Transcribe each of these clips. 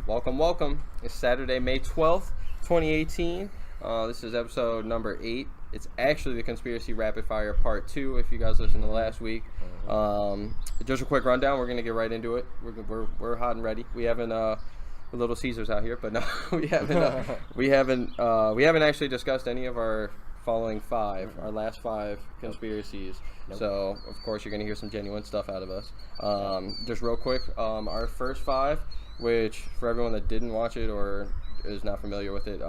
Welcome. It's Saturday, May 12th, 2018. This is episode number 8. It's actually the Conspiracy Rapid Fire Part 2, if you guys listened to last week. Just a quick rundown. We're going to get right into it. We're hot and ready. We haven't, Little Caesars out here, but no, we haven't actually discussed any of our following 5, our last 5 conspiracies. Nope. So, of course, you're going to hear some genuine stuff out of us. Just real quick, our first 5, which for everyone that didn't watch it or is not familiar with it,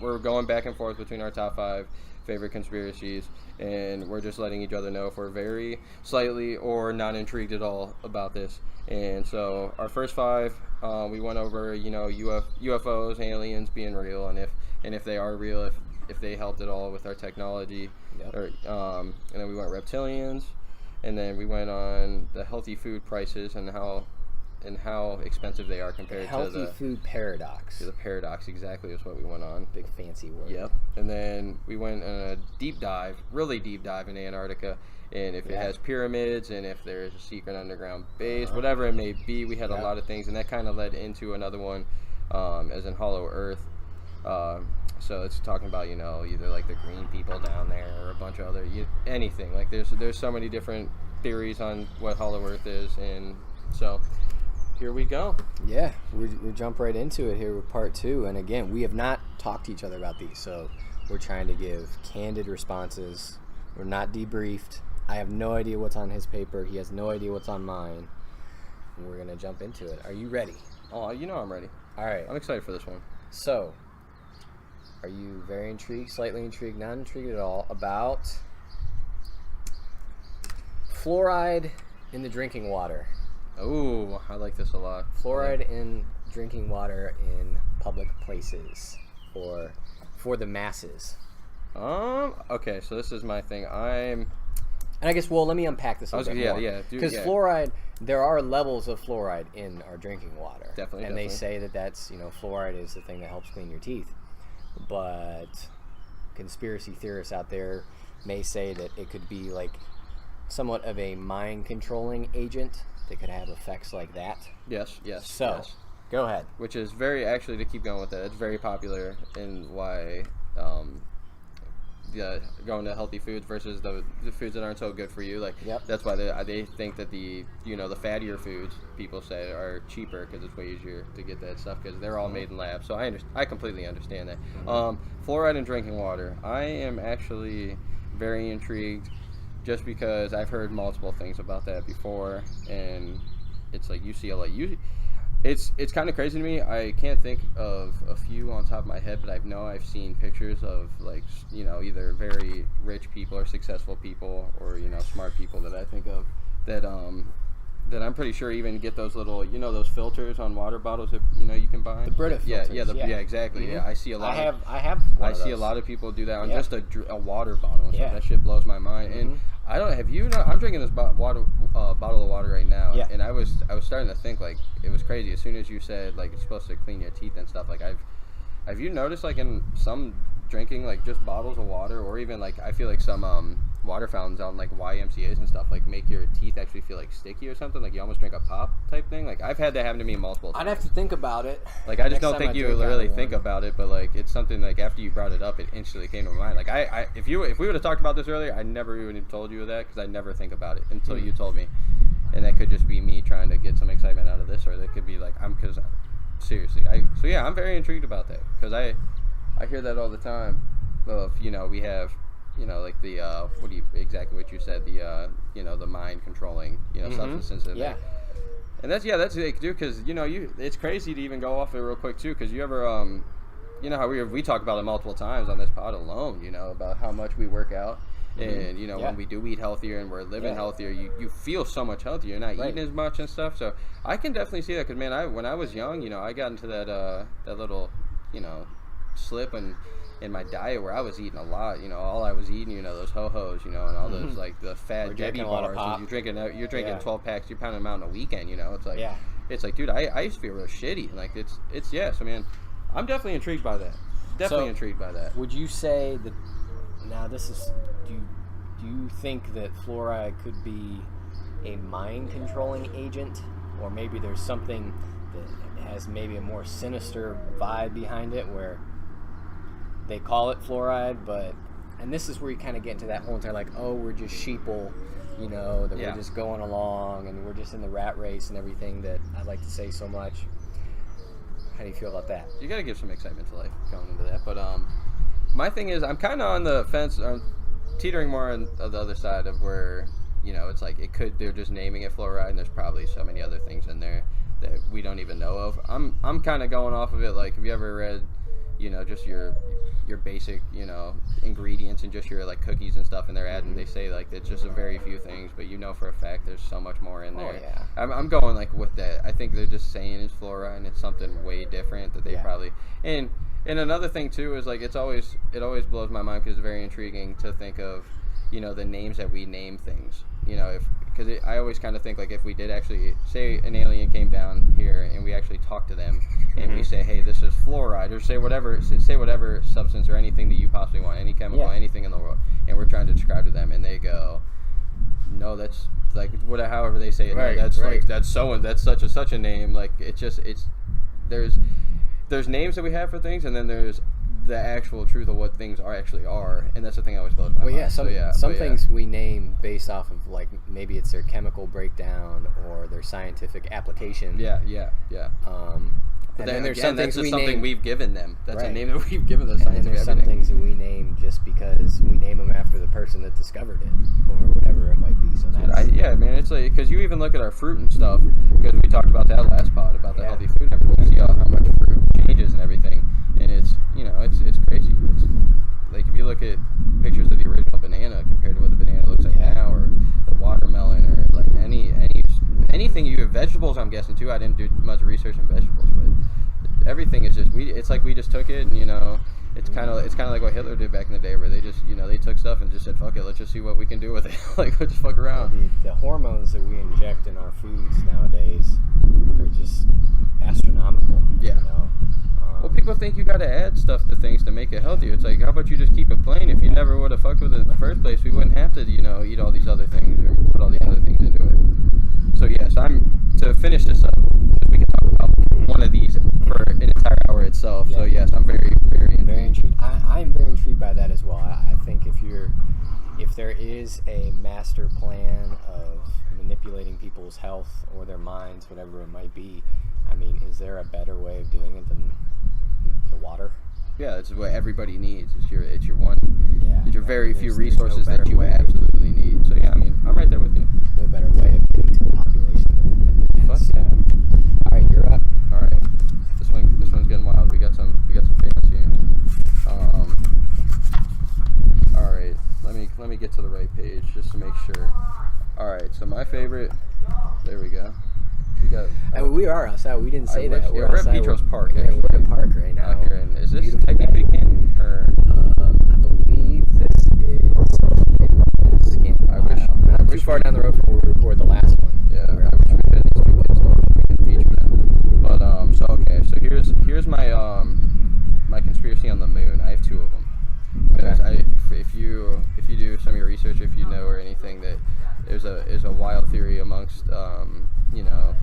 we're going back and forth between our top 5 favorite conspiracies, and we're just letting each other know if we're very slightly or not intrigued at all about this. And so our first 5, we went over, UFOs, aliens being real, and if they are real, if they helped at all with our technology. Yep. And then we went reptilians, and then we went on the healthy food prices and how expensive they are compared to the healthy food paradox. The paradox, exactly, is what we went on. Big fancy word. Yep. And then we went on a really deep dive in Antarctica, and if it has pyramids, and if there is a secret underground base, whatever it may be. We had a lot of things, and that kind of led into another one, as in Hollow Earth. So it's talking about, either like the green people down there or a bunch of other, anything. Like there's so many different theories on what Hollow Earth is, and so here we go. Yeah, we'll jump right into it here with part 2. And again, we have not talked to each other about these, so we're trying to give candid responses. We're not debriefed. I have no idea what's on his paper. He has no idea what's on mine. And we're going to jump into it. Are you ready? Oh, I'm ready. All right. I'm excited for this one. So, are you very intrigued, slightly intrigued, not intrigued at all about fluoride in the drinking water? Oh, I like this a lot. Fluoride in drinking water in public places for the masses. Okay, so this is my thing. And I guess, let me unpack this a little bit more. Yeah. Because fluoride, there are levels of fluoride in our drinking water. Definitely. And they say that's, fluoride is the thing that helps clean your teeth. But conspiracy theorists out there may say that it could be like somewhat of a mind-controlling agent that could have effects like that. Yes. So, go ahead. Which is actually, to keep going with that, it's very popular in why going to healthy foods versus the foods that aren't so good for you. That's why they think that the fattier foods, people say, are cheaper because it's way easier to get that stuff because they're all made in labs. So I completely understand that. Fluoride in drinking water. I am actually very intrigued just because I've heard multiple things about that before, and it's like UCLA. It's kind of crazy to me. I can't think of a few on top of my head, but I've seen pictures of either very rich people or successful people or smart people that I think of that I'm pretty sure even get those little those filters on water bottles that you can buy. The Brita filters. Yeah, exactly. Mm-hmm. Yeah, I see a lot. I see a lot of people do that on just a water bottle. So that shit blows my mind. Mm-hmm. And I'm drinking this bottle of water right now, and I was starting to think it was crazy as soon as you said it's supposed to clean your teeth and stuff. Have you noticed in some drinking just bottles of water, or even I feel some water fountains on YMCA's and stuff make your teeth actually feel sticky or something, you almost drink a pop type thing. I've had that happen to me multiple times. I'd have to think about it. I just don't think you really think about it, but it's something after you brought it up, it instantly came to mind. If we would have talked about this earlier, I never even told you that because I never think about it until you told me, and that could just be me trying to get some excitement out of this, or that could be seriously. I'm very intrigued about that because I hear that all the time. Well, we have the what you said, the mind controlling substances. And that's because it's crazy to even go off it real quick too, because you ever how we talk about it multiple times on this pod alone, about how much we work out. And when we do eat healthier and we're living healthier, you feel so much healthier. You're not eating as much and stuff. So I can definitely see that because when I was young, I got into that little slip in my diet where I was eating a lot. All I was eating, those ho-hos, and all those the fat Debbie bars. And you're drinking 12 packs. You're pounding them out in a weekend. It's dude, I used to feel real shitty. So man, I'm definitely intrigued by that. Would you say that? Now this is. Do you think that fluoride could be a mind controlling agent, or maybe there's something that has maybe a more sinister vibe behind it, where they call it fluoride, and this is where you kind of get into that whole entire, like, oh, we're just sheeple, you know, that we're just going along and we're just in the rat race and everything that I like to say so much. How do you feel about that? You got to give some excitement to life going into that. But my thing is, I'm kind of on the fence. I'm teetering more on the other side of where, you know, it's like they're just naming it fluoride, and there's probably so many other things in there that we don't even know of. I'm kind of going off of it. Like, have you ever read, you know, just your basic, you know, ingredients and just your like cookies and stuff, and they're adding, they say like it's just a very few things, but you know for a fact there's so much more in there. Oh, yeah. I'm going like with that. I think they're just saying it's fluoride and it's something way different that they probably and another thing too is like it always blows my mind because it's very intriguing to think of, you know, the names that we name things, you know, because I always kind of think like if we did actually say an alien came down here and we actually talked to them and we say, hey, this is fluoride, or say whatever substance or anything that you possibly want, any chemical, anything in the world, and we're trying to describe to them, and they go, no, that's like however they say it, no, that's like that's such a name. Like it's there's names that we have for things, and then there's the actual truth of what things actually are, and that's the thing I always blows my mind. Some things we name based off of like maybe it's their chemical breakdown or their scientific application. But then there's again, some things that's just we something name, we've given them. That's a name that we've given the scientific. And there's some things that we name just because we name them after the person that discovered it or whatever it might be. So that's, man, it's like because you even look at our fruit and stuff, because we talked about that last pod about the healthy food and everything. You see how much fruit changes and everything, and it's, you know, it's crazy. It's like if you look at pictures of the original banana compared to what the banana looks like now, or the watermelon, or like anything you have, vegetables, I'm guessing too. I didn't do much research on vegetables, but everything is just it's like we just took it, and, you know, it's kind of like what Hitler did back in the day, where they just, you know, they took stuff and just said, fuck it, let's just see what we can do with it. Like, let's just fuck around. The hormones that we inject in our foods nowadays are just astronomical. You know? Well, people think you got to add stuff to things to make it healthier. It's like, how about you just keep it plain? If you never would have fucked with it in the first place, we wouldn't have to, you know, eat all these other things or put all these other things into it. So yes, to finish this up, we can talk about one of these for an entire hour itself. So yes, I'm very intrigued. I'm very intrigued by that as well. I think if there is a master plan of manipulating people's health or their minds, whatever it might be, I mean, is there a better way of doing it than the water? Yeah, it's what everybody needs. It's your one. It's your very few resources that you absolutely need. So yeah, I mean, I'm right there with you. No better way of getting to the population. Fuck yeah. All right, you're up. All right, this one's getting wild. We got some fans here. All right, let me get to the right page just to make sure. All right, so my favorite. There we go. We are outside. We didn't say that. We're at Petros Park. We're at the park right now. Out here, and is this technically Canton? Or I believe this is Canton. Not too far down the road from where we recorded the last one. Yeah, I wish we had these two kids so we can feature them. But so here's my my conspiracy on the moon. I have two of them. Because if you do some of your research, if you know or anything, that there's a wild theory amongst you know,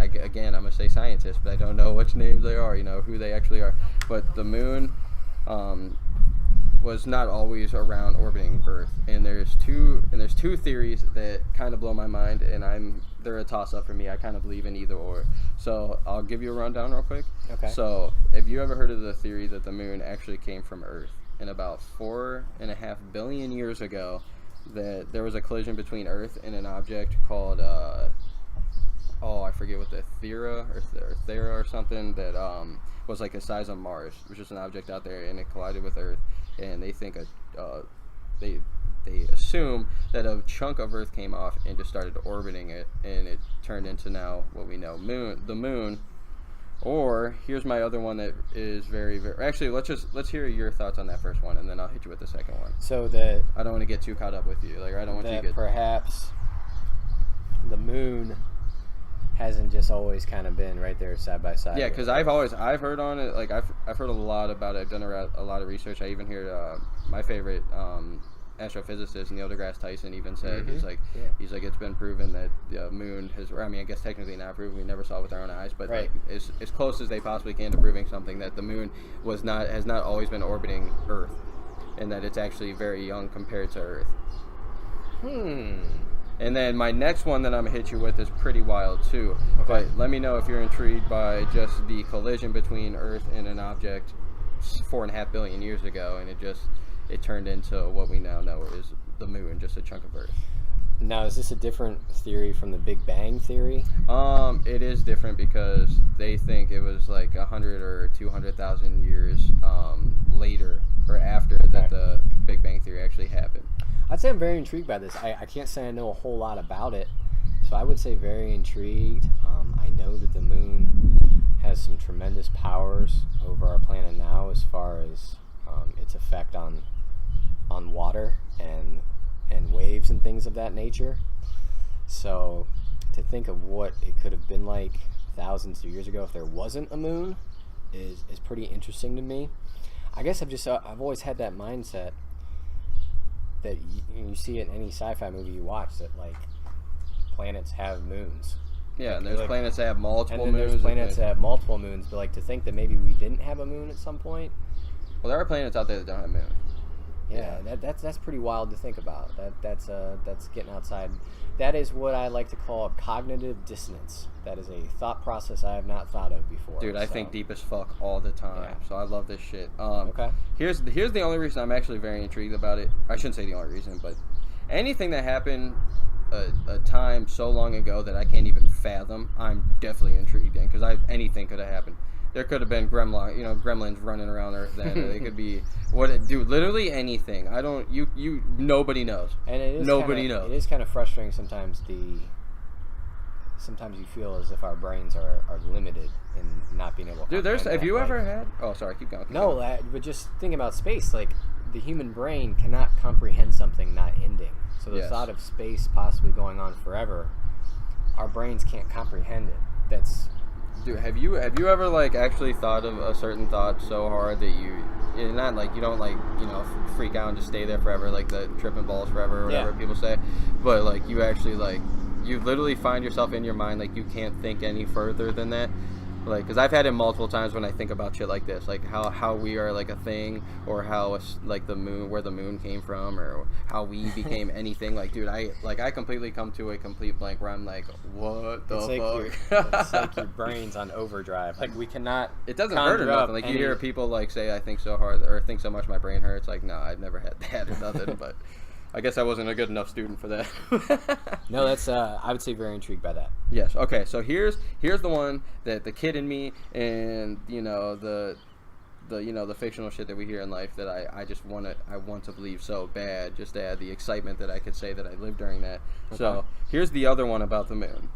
again, I'm gonna say scientists, but I don't know which names they are, you know, who they actually are. But the moon was not always around orbiting Earth, and there's two theories that kind of blow my mind, and they're a toss up for me. I kind of believe in either or. So I'll give you a rundown real quick. Okay. So have you ever heard of the theory that the moon actually came from Earth? And about 4.5 billion years ago, that there was a collision between Earth and an object called I forget what the Thera or something, that was like the size of Mars, which is an object out there, and it collided with Earth, and they think they assume that a chunk of Earth came off and just started orbiting it, and it turned into now what we know the moon. Or here's my other one that is very, very... Actually, let's hear your thoughts on that first one, and then I'll hit you with the second one. So that... I don't want to get too caught up with you. Like, I don't want you to get... perhaps the moon hasn't just always kind of been right there side by side. Yeah, because I've heard on it, like, I've heard a lot about it. I've done a lot of research. I even heard my favorite astrophysicist Neil deGrasse Tyson even said, Mm-hmm. he's like it's been proven that the moon has, or I mean I guess technically not proven, we never saw it with our own eyes, but Right. like as close as they possibly can to proving something, that the moon has not always been orbiting Earth, and that it's actually very young compared to Earth. And then my next one that I'm going to hit you with is pretty wild too. Okay. But let me know if you're intrigued by just the collision between Earth and an object 4.5 billion years ago, and it turned into what we now know is the moon, just a chunk of Earth. Now, is this a different theory from the Big Bang theory? It is different because they think it was like 100 or 200,000 years later or after that the Big Bang theory actually happened. I'd say I'm very intrigued by this. I can't say I know a whole lot about it, so I would say very intrigued. I know that the moon has some tremendous powers over our planet now as far as its effect on water and waves and things of that nature. So to think of what it could have been like thousands of years ago if there wasn't a moon is pretty interesting to me. I guess I've always had that mindset that you see it in any sci-fi movie you watch, that like planets have moons. Yeah, like, and there's planets that have multiple and then moons. There's planets that have multiple moons, but like to think that maybe we didn't have a moon at some point. Well, there are planets out there that don't have moons. Yeah, that's pretty wild to think about. That's getting outside. That is what I like to call cognitive dissonance. That is a thought process I have not thought of before. Dude, I think deep as fuck all the time. Yeah. So I love this shit. Okay. Here's the only reason I'm actually very intrigued about it. I shouldn't say the only reason, but anything that happened a time so long ago that I can't even fathom, I'm definitely intrigued in, because anything could have happened. There could have been gremlins running around Earth then. It could be literally anything. Nobody knows. And it is nobody knows. It is kind of frustrating sometimes. Sometimes you feel as if our brains are limited in not being able to. Dude, have you ever had? Oh, sorry, keep going. But just thinking about space, like the human brain cannot comprehend something not ending. So the thought of space possibly going on forever, our brains can't comprehend it. That's. Dude, have you ever like actually thought of a certain thought so hard that you don't like freak out and just stay there forever, like the tripping balls forever or whatever people say, but like you actually like you literally find yourself in your mind like you can't think any further than that. Like, because I've had it multiple times when I think about shit like this, like how we are like a thing, or how like the moon, where the moon came from, or how we became anything. Like, dude, I completely come to a complete blank where I'm like, what the fuck? It's like your brain's on overdrive. Like, we cannot. It doesn't hurt or nothing. Like, you hear people like say, I think so hard or think so much my brain hurts. Like, no, I've never had that or nothing. But I guess I wasn't a good enough student for that. No, that's I would say very intrigued by that. Yes. Okay. So here's the one that the kid in me and the fictional shit that we hear in life that I want to believe so bad, just to add the excitement that I could say that I lived during that. Okay. So here's the other one about the moon.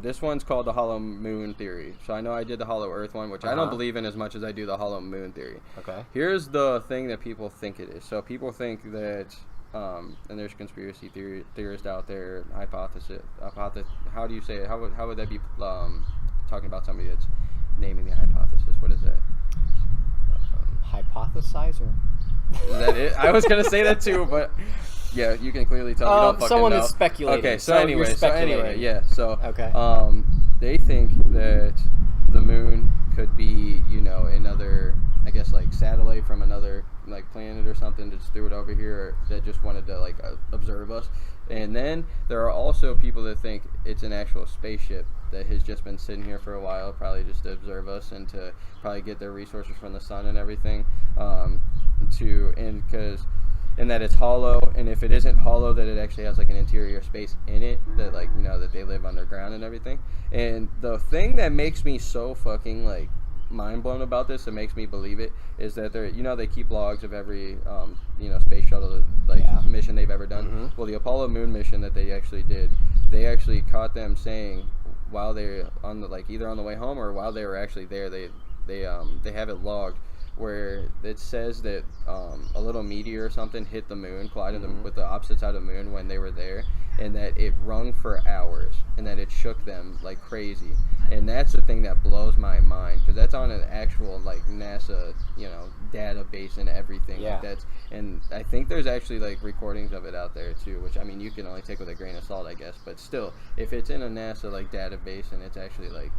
This one's called the hollow moon theory. So I know I did the hollow earth one, which I don't believe in as much as I do the hollow moon theory. Okay. Here's the thing that people think it is. So people think that, and there's conspiracy theorists out there, hypothesis. How do you say it? How would that be talking about somebody that's naming the hypothesis? What is that? Hypothesizer. Is that it? I was gonna say that too, but yeah, you can clearly tell. We don't fucking someone know. is speculating. Okay, so anyway, yeah. So okay. They think that the moon could be, another, I guess, like satellite from another like planet or something just threw it over here that just wanted to like observe us. And then there are also people that think it's an actual spaceship that has just been sitting here for a while, probably just to observe us and to probably get their resources from the sun and everything. And that it's hollow, and if it isn't hollow, that it actually has like an interior space in it, that like that they live underground and everything. And the thing that makes me so fucking like mind blown about this, that makes me believe it, is that they keep logs of every space shuttle mission they've ever done. Mm-hmm. Well, the Apollo moon mission that they actually did, they actually caught them saying while they're on either on the way home or while they were actually there, they have it logged where it says that a little meteor or something hit the moon, collided with the opposite side of the moon when they were there, and that it rung for hours, and that it shook them like crazy. And that's the thing that blows my mind, because that's on an actual like NASA, database and everything. Yeah. Like that's, and I think there's actually like recordings of it out there too, which I mean you can only take with a grain of salt, I guess. But still, if it's in a NASA like database and it's actually like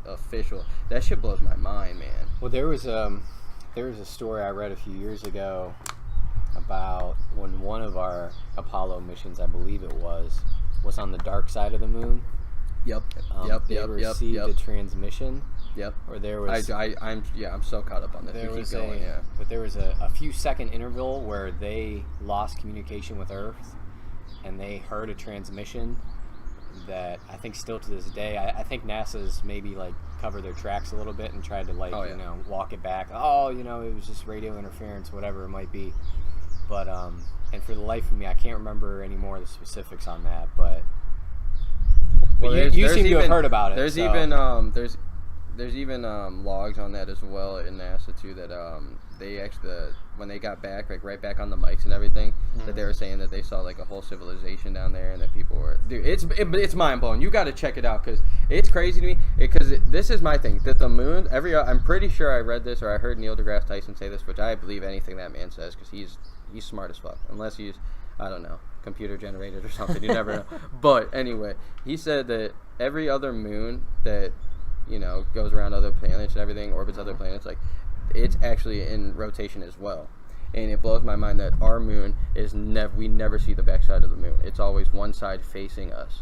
official, that shit blows my mind, man. Well, there was a story I read a few years ago about when one of our Apollo missions, I believe it was on the dark side of the moon. They received a transmission. Yep. Or there was. I'm so caught up on this. But there was a few second interval where they lost communication with Earth, and they heard a transmission that I think still to this day, I think NASA's maybe like covered their tracks a little bit and tried to walk it back. It was just radio interference, whatever it might be. But and for the life of me, I can't remember any more of the specifics on that. But you seem to have heard about it. There's even logs on that as well in NASA too, that they actually, when they got back, like right back on the mics and everything, that they were saying that they saw like a whole civilization down there, and that people were, dude, it's mind blowing. You got to check it out, because it's crazy to me. Because this is my thing, that the moon, I'm pretty sure I read this, or I heard Neil deGrasse Tyson say this, which I believe anything that man says, because he's smart as fuck, unless he's, I don't know, computer generated or something. You never know. But anyway, he said that every other moon that goes around other planets and everything, orbits other planets, like it's actually in rotation as well. And it blows my mind that our moon is we never see the backside of the moon. It's always one side facing us.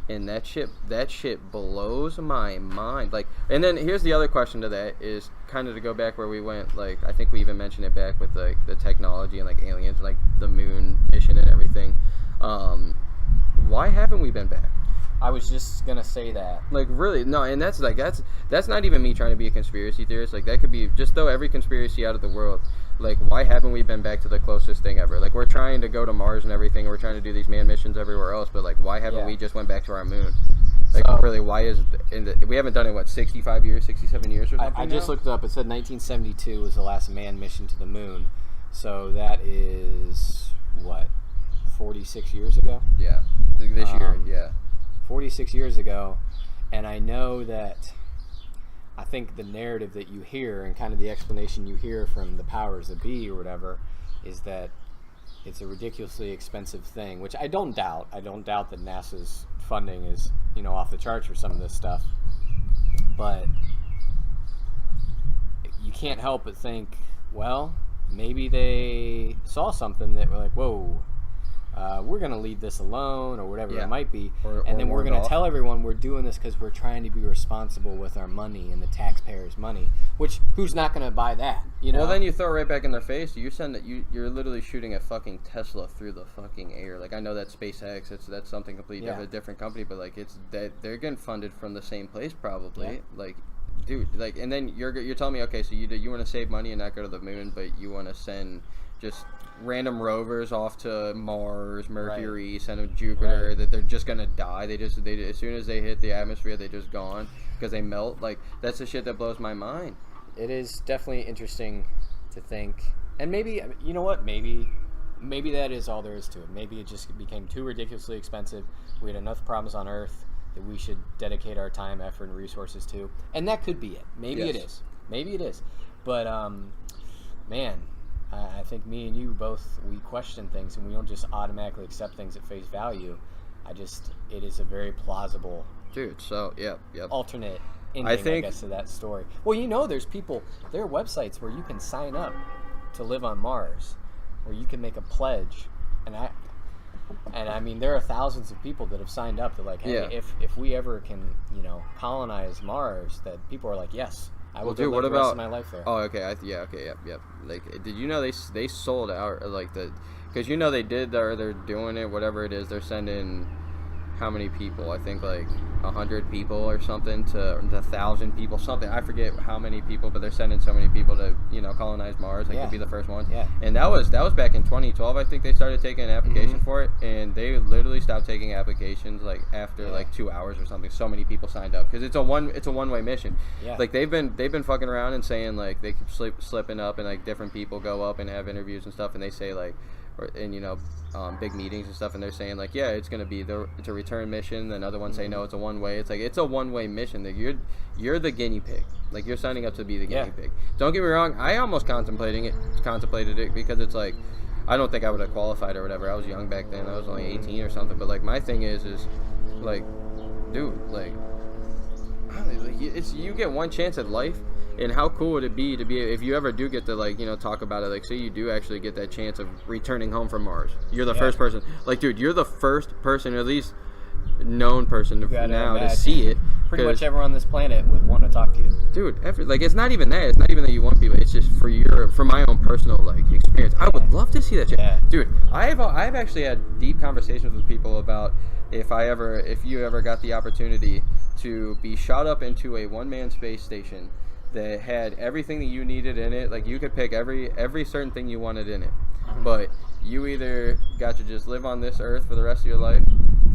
And that shit blows my mind. Like, and then here's the other question to that, is kind of to go back where we went, like I think we even mentioned it back with like the technology and like aliens, like the moon mission and everything. Why haven't we been back? I was just gonna say that. Like, really, no, and that's not even me trying to be a conspiracy theorist. Like, that could be, just throw every conspiracy out of the world. Like, why haven't we been back to the closest thing ever? Like, we're trying to go to Mars and everything. We're trying to do these manned missions everywhere else, but like, why haven't we just went back to our moon? Like, really, why is we haven't done it? 65 years, 67 years or something? I just looked it up. It said 1972 was the last manned mission to the moon. So that is 46 years ago. Yeah, this year. Yeah. 46 years ago, and I know that I think the narrative that you hear and kind of the explanation you hear from the powers that be or whatever is that it's a ridiculously expensive thing, which I don't doubt. I don't doubt that NASA's funding is, off the charts for some of this stuff. But you can't help but think, well, maybe they saw something that were like, whoa, we're going to leave this alone, or whatever it might be. And then we're going to tell everyone we're doing this because we're trying to be responsible with our money and the taxpayers' money, which who's not going to buy that? Well, then you throw it right back in their face. You're literally shooting a fucking Tesla through the fucking air. Like, I know that's SpaceX. That's something completely different company, but like, it's that they're getting funded from the same place probably. Yeah. Like, dude, like, and then you're telling me, okay, so you want to save money and not go to the moon, but you want to send just random rovers off to Mars, Mercury, send them to Jupiter, that they're just gonna die. They as soon as they hit the atmosphere, they just gone because they melt. Like, that's the shit that blows my mind. It is definitely interesting to think, and maybe, you know what, maybe that is all there is to it. Maybe it just became too ridiculously expensive. We had enough problems on Earth that we should dedicate our time, effort, and resources to, and that could be it. Maybe it is. But man, I think me and you both, we question things, and we don't just automatically accept things at face value. It is a very plausible, alternate ending, I guess, to that story. Well, there's people, there are websites where you can sign up to live on Mars, where you can make a pledge, and I mean, there are thousands of people that have signed up. They're like, hey, if we ever can, colonize Mars, that people are like, yes, I will live the rest of my life there. Oh, okay. Yep. Like, did you know they sold out, like, because they did, or they're doing it, whatever it is, they're sending how many people? I think like 100 people or something to 1,000 people, something. I forget how many people, but they're sending so many people to colonize Mars. Like, to be the first one. Yeah. And that was back in 2012. I think they started taking applications for it, and they literally stopped taking applications like after like 2 hours or something. So many people signed up because it's a one-way mission. Yeah. Like, they've been fucking around and saying like they keep slipping up, and like different people go up and have interviews and stuff, and they say like, in big meetings and stuff, and they're saying like, yeah, it's gonna be it's a return mission. Then other ones say no, it's a one-way. It's like it's a one-way mission. That you're the guinea pig. Like you're signing up to be the guinea pig. Don't get me wrong. I almost contemplated it because it's like I don't think I would have qualified or whatever. I was young back then. I was only 18 or something. But like my thing is like, dude, like, you get one chance at life. And how cool would it be if you ever do get to like talk about it, like say you do actually get that chance of returning home from Mars, you're the first person, like dude, you're the first person, or at least known person now to see it. Pretty much everyone on this planet would want to talk to you, dude. Like it's not even that you want people, it's just for my own personal like experience. I would love to see that shit. Dude, I've actually had deep conversations with people about if you ever got the opportunity to be shot up into a one-man space station that had everything that you needed in it. Like you could pick every certain thing you wanted in it, but you either got to just live on this earth for the rest of your life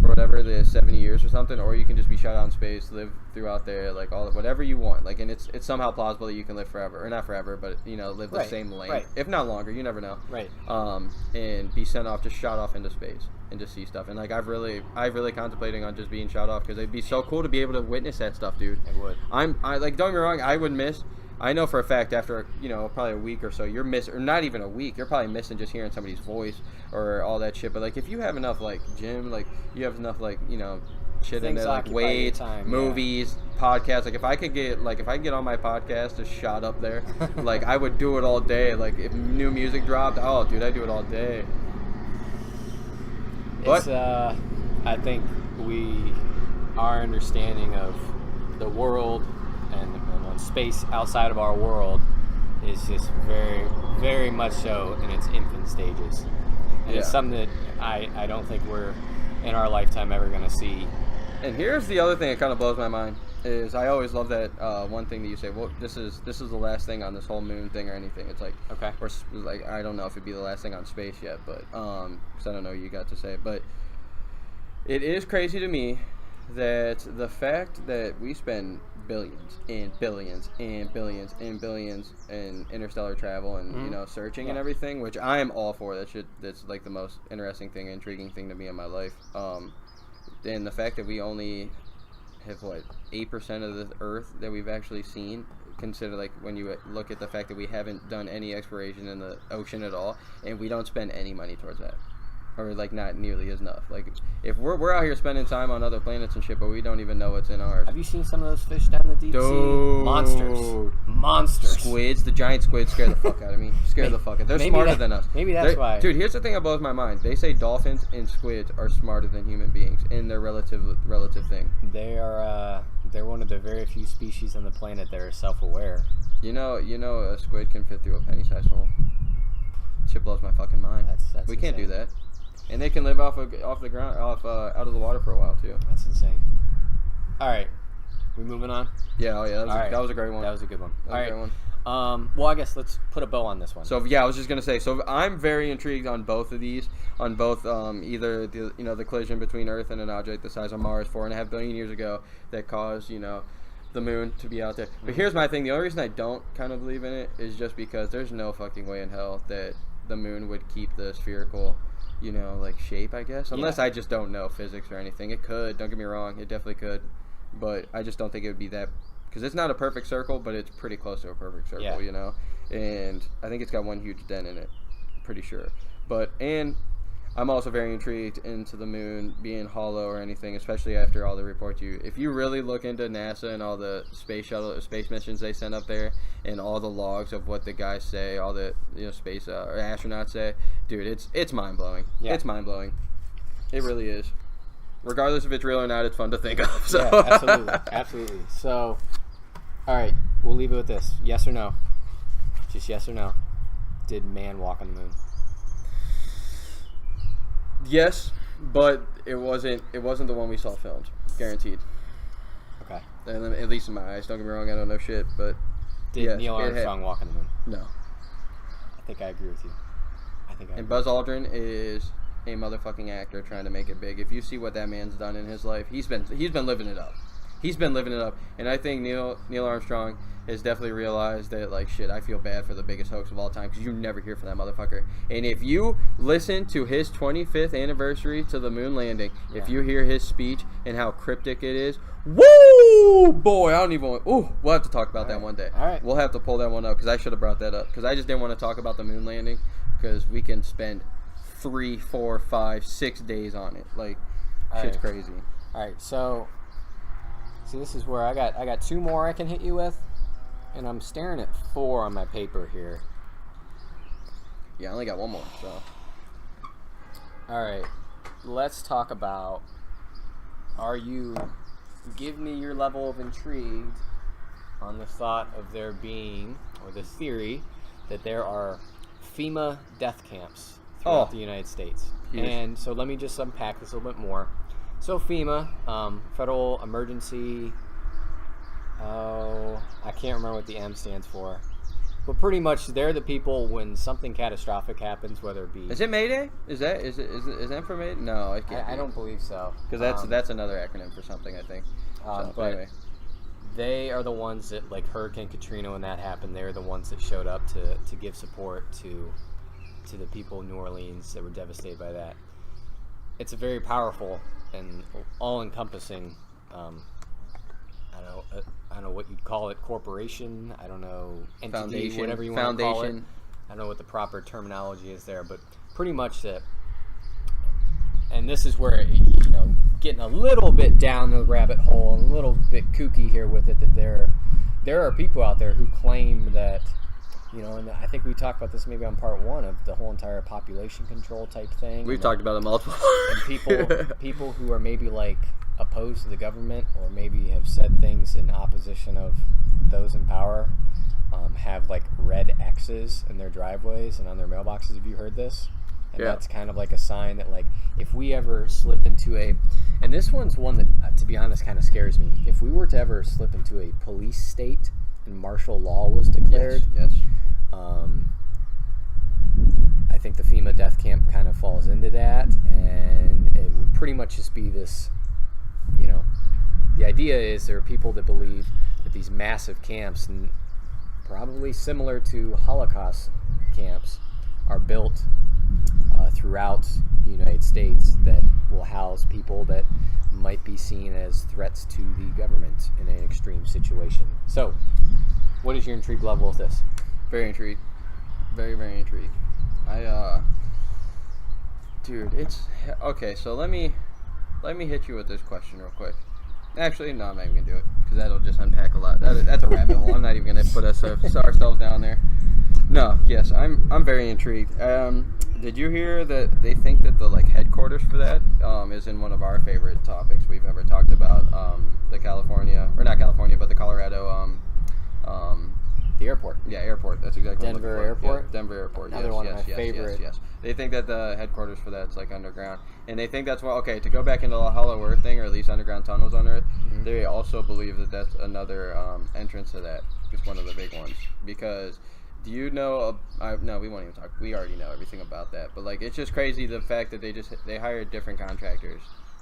for whatever the 70 years or something, or you can just be shot out in space, live throughout there, like whatever you want. Like, and it's somehow plausible that you can live forever, or not forever, but live the same length, if not longer. You never know. Right. And be sent off, just shot off into space and just see stuff. And like I've really contemplating on just being shot off because it'd be so cool to be able to witness that stuff, dude. It would. I like, don't get me wrong, I would miss. I know for a fact after probably a week or so you're missing, or not even a week, you're probably missing just hearing somebody's voice or all that shit. But like if you have enough like gym, like you have enough like shit in there, like weights, movies, podcasts. Like if I could get on my podcast just shot up there, like I would do it all day. Like if new music dropped, oh dude, I do it all day. It's I think our understanding of the world and space outside of our world is just very, very much so in its infant stages, and it's something that I don't think we're in our lifetime ever going to see. And here's the other thing that kind of blows my mind is I always love that one thing that you say, well, this is the last thing on this whole moon thing or anything. It's like, okay, or like I don't know if it'd be the last thing on space yet, but because I don't know what you got to say, but it is crazy to me that the fact that we spend billions and billions and billions and billions in interstellar travel and searching and everything, which I am all for. That's like the most interesting thing, intriguing thing to me in my life. And the fact that we only have 8% of the Earth that we've actually seen. Consider like when you look at the fact that we haven't done any exploration in the ocean at all, and we don't spend any money towards that. Or like not nearly enough. Like if we're out here spending time on other planets and shit, but we don't even know what's in ours. Have you seen some of those fish down the deep sea? Monsters. Squids. The giant squids scare the fuck out of me. The fuck out. They're smarter than us. Maybe that's why. Dude, here's the thing that blows my mind. They say dolphins and squids are smarter than human beings in their relative thing. They're one of the very few species on the planet that are self-aware. You know, a squid can fit through a penny-sized hole. Shit blows my fucking mind. That's we can't do that. And they can live off the ground, out of the water for a while too. That's insane. All right, we moving on. Yeah, that was a great one. That was a good one. All right. Well, I guess let's put a bow on this one. So I was just gonna say. So I'm very intrigued on both of these. On both, either the collision between Earth and an object the size of Mars 4.5 billion years ago that caused the moon to be out there. But here's my thing. The only reason I don't kind of believe in it is just because there's no fucking way in hell that the moon would keep the spherical shape, I guess. Unless I just don't know physics or anything. It could, don't get me wrong, it definitely could. But I just don't think it would be that, because it's not a perfect circle, but it's pretty close to a perfect circle, And I think it's got one huge dent in it, pretty sure. And I'm also very intrigued into the moon being hollow or anything, especially after all the reports if you really look into NASA and all the space missions they send up there and all the logs of what the guys say, all the space or astronauts say, dude, it's mind-blowing. Yeah. It's mind-blowing. It really is. Regardless if it's real or not, it's fun to think of. So. Yeah, absolutely. So, all right, we'll leave it with this. Yes or no? Just yes or no. Did man walk on the moon? Yes, but it wasn't the one we saw filmed. Guaranteed. Okay. And at least in my eyes. Don't get me wrong, I don't know shit, but did Neil Armstrong walk on the moon? No. I think I agree with you. And Buzz Aldrin is a motherfucking actor trying to make it big. If you see what that man's done in his life, he's been living it up. He's been living it up. And I think Neil Armstrong has definitely realized that, like, shit, I feel bad for the biggest hoax of all time, because you never hear from that motherfucker. And if you listen to his 25th anniversary to the moon landing, if you hear his speech and how cryptic it is, woo, boy, I don't even want, we'll have to talk about that one day. All right. We'll have to pull that one up, because I should have brought that up, because I just didn't want to talk about the moon landing, because we can spend 3, 4, 5, 6 days on it. Like, shit's crazy. All right, so see, this is where I got 2 more I can hit you with, and I'm staring at 4 on my paper here. Yeah, I only got 1 more. So, all right, let's talk about. Give me your level of intrigue on the thought of there being, or the theory that there are FEMA death camps throughout the United States. Huge. And so let me just unpack this a little bit more. So FEMA, Federal Emergency, I can't remember what the M stands for. But pretty much they're the people when something catastrophic happens, whether it be... Is it Mayday? Is that for Mayday? No, I can't. I don't believe so. Because that's another acronym for something, I think. But anyway. They are the ones that, like Hurricane Katrina, when that happened, they're the ones that showed up to give support to the people in New Orleans that were devastated by that. It's a very powerful and all-encompassing, I don't know what you'd call it, corporation, I don't know, entity, Foundation, whatever you want to call it. I don't know what the proper terminology is there, but pretty much that. And this is where, getting a little bit down the rabbit hole and a little bit kooky here with it, that there are people out there who claim that, and I think we talked about this maybe on part 1 of the whole entire population control type thing. We've talked about it multiple. And people who are maybe like opposed to the government, or maybe have said things in opposition of those in power, have like red X's in their driveways and on their mailboxes. Have you heard this? And that's kind of like a sign that, like, if we ever slip into and this one's one that, to be honest, kind of scares me. If we were to ever slip into a police state and martial law was declared, yes. I think the FEMA death camp kind of falls into that, and it would pretty much just be this, the idea is there are people that believe that these massive camps, and probably similar to Holocaust camps, are built throughout the United States that will house people that might be seen as threats to the government in an extreme situation. So, what is your intrigue level with this? Very intrigued. Very, very intrigued. Dude, it's okay. So let me hit you with this question real quick. Actually, no, I'm not even gonna do it, because that'll just unpack a lot. That's a rabbit hole. I'm not even gonna put ourselves down there. No, yes, I'm very intrigued. Did you hear that they think that the headquarters for that is in one of our favorite topics we've ever talked about? The California, or not California, but the Colorado. The airport. Yeah, airport. That's exactly Denver what I'm looking for. Airport. Yeah, Denver Airport. Another one of my favorite. Yes. They think that the headquarters for that's underground, and they think that's to go back into the Hollow Earth thing, or at least underground tunnels on Earth. Mm-hmm. They also believe that that's another entrance to that. It's one of the big ones, because. Do you know? No, we won't even talk. We already know everything about that. But it's just crazy the fact that they hired different contractors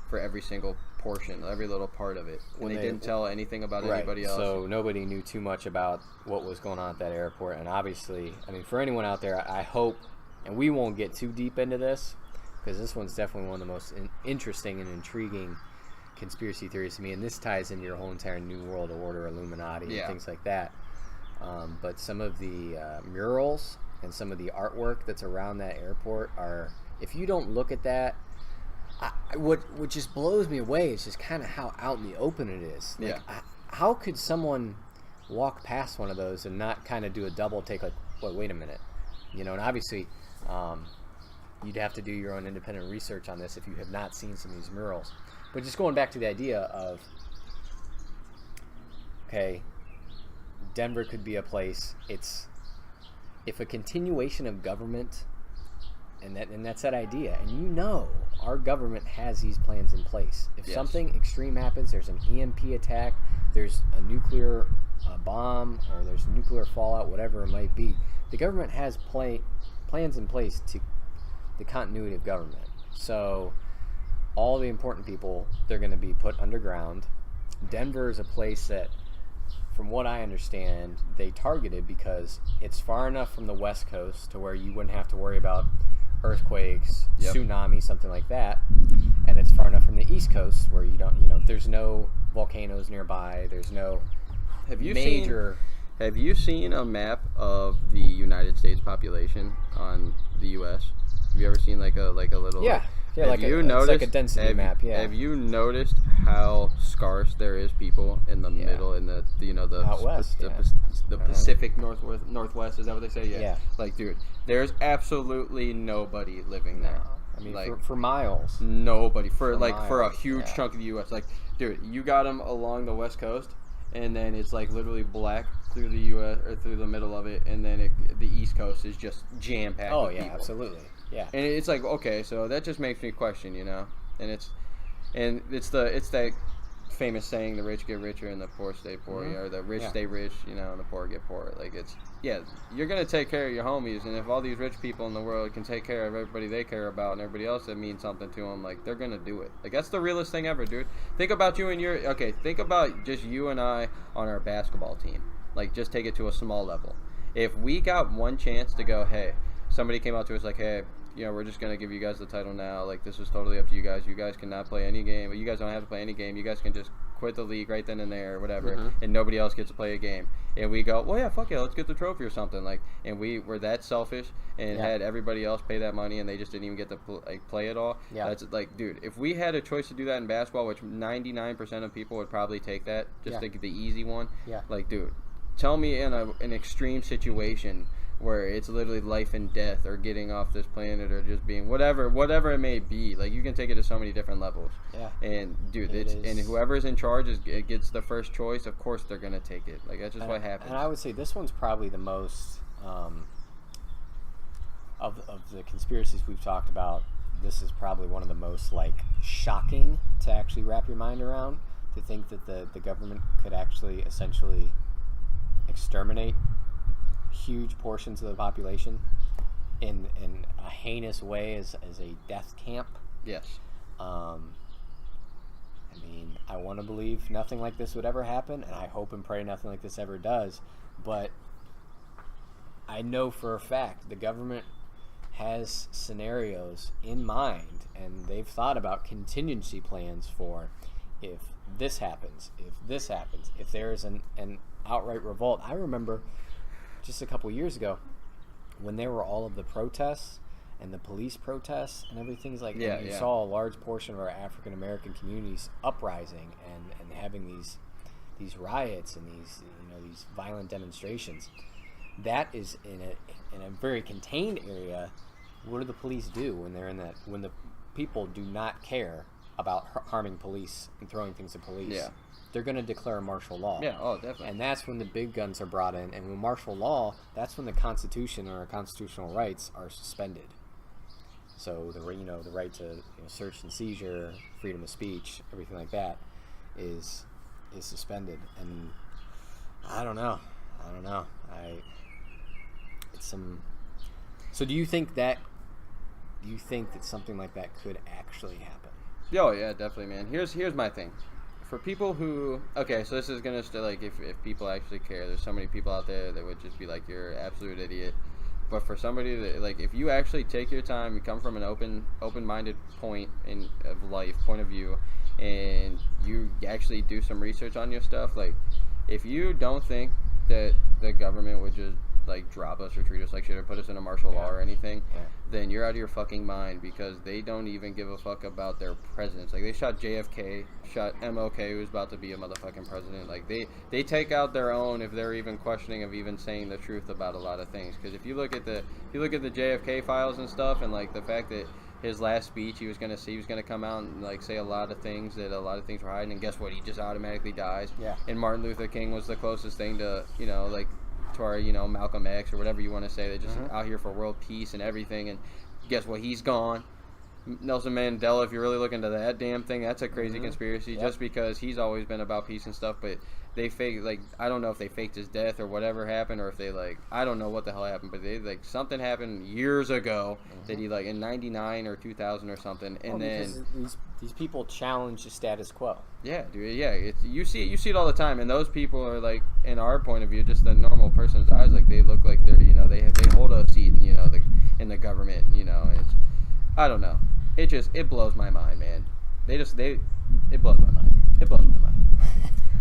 for every single portion, every little part of it, and they didn't tell anything about anybody else. So nobody knew too much about what was going on at that airport. And obviously, for anyone out there, I hope, and we won't get too deep into this, because this one's definitely one of the most interesting and intriguing conspiracy theories to me. And this ties into your whole entire New World Order, Illuminati, and things like that. But some of the murals and some of the artwork that's around that airport are, if you don't look at that, what just blows me away is just kind of how out in the open it is. How could someone walk past one of those and not kind of do a double take, wait a minute? And obviously you'd have to do your own independent research on this if you have not seen some of these murals. But just going back to the idea of, Denver could be a place. If a continuation of government, and that's that idea, and our government has these plans in place. If something extreme happens, there's an EMP attack, there's a nuclear bomb, or there's nuclear fallout, whatever it might be, the government has plans in place to the continuity of government. So all the important people, they're going to be put underground. Denver is a place that, from what I understand, they targeted because it's far enough from the West Coast to where you wouldn't have to worry about earthquakes, tsunami, something like that. And it's far enough from the East Coast where you don't, there's no volcanoes nearby. There's no major. Have you seen a map of the United States population on the U.S.? Have you ever seen like a little? Yeah. Yeah, have you noticed, like a density map. Yeah. Have you noticed how scarce there is people in the middle, in the out west, the Pacific Northwest? Is that what they say? Yeah. Like, dude, there's absolutely nobody living there. I mean, like, for miles. Nobody for miles, for a huge chunk of the U.S. Like, dude, you got them along the West Coast, and then it's like literally black through the U.S. or through the middle of it, and then the East Coast is just jam packed. Oh with yeah, people. absolutely. Yeah. And it's like, okay, so that just makes me question, and it's that famous saying, the rich get richer and the poor stay poor, or the rich stay rich, and the poor get poor. Like, you're gonna take care of your homies, and if all these rich people in the world can take care of everybody they care about and everybody else that means something to them, like, they're gonna do it. Like, that's the realest thing ever, dude. Think about think about just you and I on our basketball team. Like, just take it to a small level. If we got one chance to go, hey, somebody came out to us like, hey, we're just going to give you guys the title now. Like, this is totally up to you guys. You guys cannot play any game. But you guys don't have to play any game. You guys can just quit the league right then and there or whatever, and nobody else gets to play a game. And we go, well, yeah, fuck yeah, let's get the trophy or something. Like, and we were that selfish and had everybody else pay that money, and they just didn't even get to play it all. Yeah. That's like, dude, if we had a choice to do that in basketball, which 99% of people would probably take that, just think the easy one. Yeah. Like, dude, tell me in an extreme situation where it's literally life and death, or getting off this planet, or just being whatever it may be. Like, you can take it to so many different levels. Yeah. And dude, and whoever's in charge gets the first choice. Of course, they're gonna take it. Like, that's just what happens. And I would say this one's probably the most of the conspiracies we've talked about. This is probably one of the most shocking to actually wrap your mind around. To think that the government could actually essentially exterminate huge portions of the population in a heinous way as a death camp. Yes. I mean, I want to believe nothing like this would ever happen, and I hope and pray nothing like this ever does, but I know for a fact the government has scenarios in mind, and they've thought about contingency plans for if this happens, if there is an outright revolt. I remember just a couple years ago when there were all of the protests and the police protests and everything's like, you saw a large portion of our African American communities uprising and having these riots and these violent demonstrations. That is in a very contained area. What do the police do when they're in that, when the people do not care about harming police and throwing things at police? Yeah. They're going to declare martial law. Yeah, oh, definitely. And that's when the big guns are brought in. And with martial law, that's when the Constitution or constitutional rights are suspended. So the right to search and seizure, freedom of speech, everything like that is suspended. And I don't know. So do you think that something like that could actually happen? Oh yeah, definitely, man. Here's my thing. For people who, okay, so this is gonna if people actually care, there's so many people out there that would just be like, you're an absolute idiot. But for somebody that, if you actually take your time, you come from an open-minded point of view, and you actually do some research on your stuff, if you don't think that the government would just drop us or treat us like shit or put us in a martial law or anything, then you're out of your fucking mind, because they don't even give a fuck about their presidents. They shot JFK, shot MLK, who's about to be a motherfucking president. They take out their own if they're even questioning of even saying the truth about a lot of things. Because if you look at the JFK files and stuff, and the fact that his last speech, he was gonna come out and say a lot of things were hiding, and guess what? He just automatically dies. Yeah. And Martin Luther King was the closest thing to to our, Malcolm X or whatever you want to say. They're just out here for world peace and everything, and guess what? He's gone. Nelson Mandela, if you really look into that damn thing, that's a crazy conspiracy, just because he's always been about peace and stuff, but they fake, like, I don't know if they faked his death or whatever happened, or if they, like, I don't know what the hell happened, but they, like, something happened years ago that he, like, in 99 or 2000 or something, and then these people challenge the status quo. Yeah, dude. Yeah, you see it all the time, and those people are, like, in our point of view, just the normal person's eyes, like, they look like they're, they hold a seat, in the government, and it's, I don't know. It blows my mind, man. It blows my mind. It blows my mind.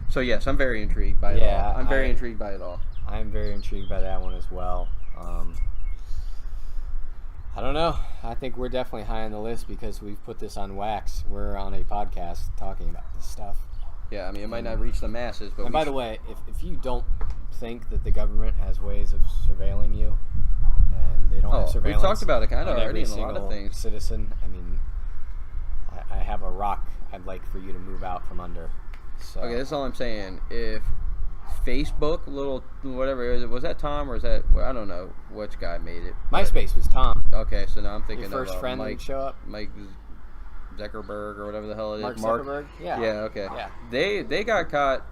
So yes, I'm very intrigued by it all. I'm very intrigued by it all. I'm very intrigued by that one as well. I don't know. I think we're definitely high on the list because we've put this on wax. We're on a podcast talking about this stuff. Yeah, I mean, it might not reach the masses, but... And by the way, if you don't think that the government has ways of surveilling you, and they don't have surveillance... We talked about it kind of already in a lot of things. Citizen, I mean, I have a rock I'd like for you to move out from under. So. Okay, that's all I'm saying. If Facebook, whatever, was that Tom or is that, I don't know which guy made it. MySpace was Tom. Okay, so now I'm thinking Your first friend Mike, show up? Mike Zuckerberg or whatever the hell it is. Mark Zuckerberg? Yeah. Yeah, okay. Yeah. They got caught,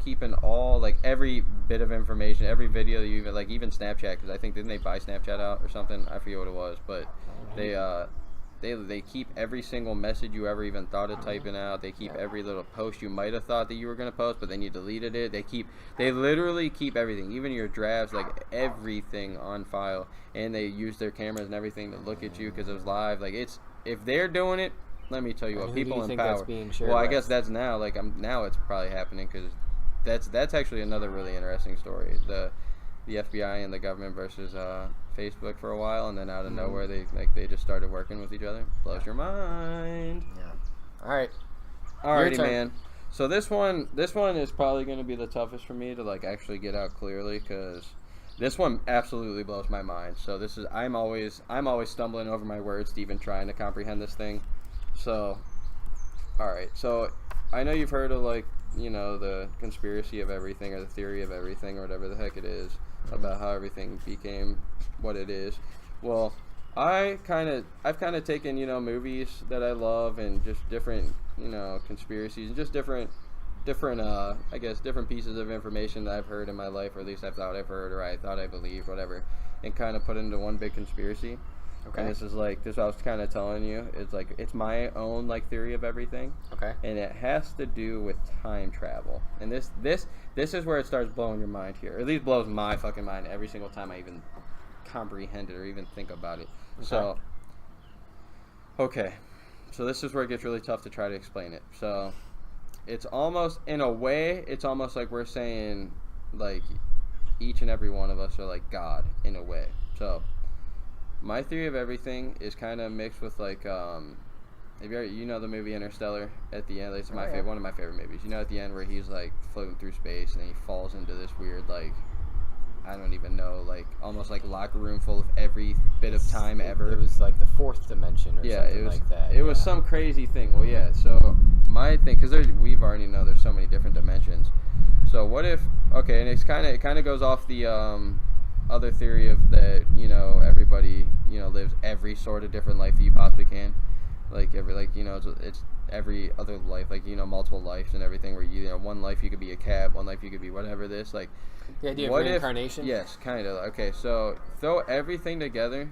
keeping all, like, every bit of information, every video you even, like, even Snapchat, because I think, didn't they buy Snapchat out or something? I forget what it was, but they keep every single message you ever even thought of typing out. They keep every little post you might have thought that you were going to post, but then you deleted it. They literally keep everything, even your drafts, like everything on file, and they use their cameras and everything to look at you because it was live. Like, if they're doing it, let me tell you what, people in power. Well, I guess that's now, like, now it's probably happening because that's actually another really interesting story. The FBI and the government versus Facebook for a while, and then out of nowhere they just started working with each other. Blows your mind. Yeah. All right. Alrighty, man. So this one is probably going to be the toughest for me to, like, actually get out clearly because this one absolutely blows my mind. So this is I'm always stumbling over my words to even trying to comprehend this thing. So, all right. So I know you've heard of, like, the conspiracy of everything or the theory of everything or whatever the heck it is about how everything became what it is. Well, I've kind of taken, movies that I love and just different, conspiracies and just different I guess different pieces of information that I've heard in my life, or at least I thought I've heard or I thought I believed, whatever, and kind of put it into one big conspiracy. Okay. And this is what I was kind of telling you. It's like, it's my own, like, theory of everything. Okay. And it has to do with time travel. And this is where it starts blowing your mind here. Or at least blows my fucking mind every single time I even comprehend it or even think about it. Okay. So this is where it gets really tough to try to explain it. So it's almost, in a way, it's almost like we're saying, like, each and every one of us are like God, in a way. So my theory of everything is kind of mixed with, like, if you know the movie Interstellar at the end, it's one of my favorite movies. At the end where he's, like, floating through space and then he falls into this weird, like, I don't even know, like, almost like locker room full of every bit of time ever. It was like the fourth dimension or something like that. It was some crazy thing. Well, yeah, so my thing, because we've already know there's so many different dimensions. So what if, okay, and it kind of goes off the other theory of that, everybody, lives every sort of different life that you possibly can. Like, it's every other life, like, multiple lives and everything where, one life you could be a cat, one life you could be whatever this, like. The idea of reincarnation? Yes, kind of. Okay, so throw everything together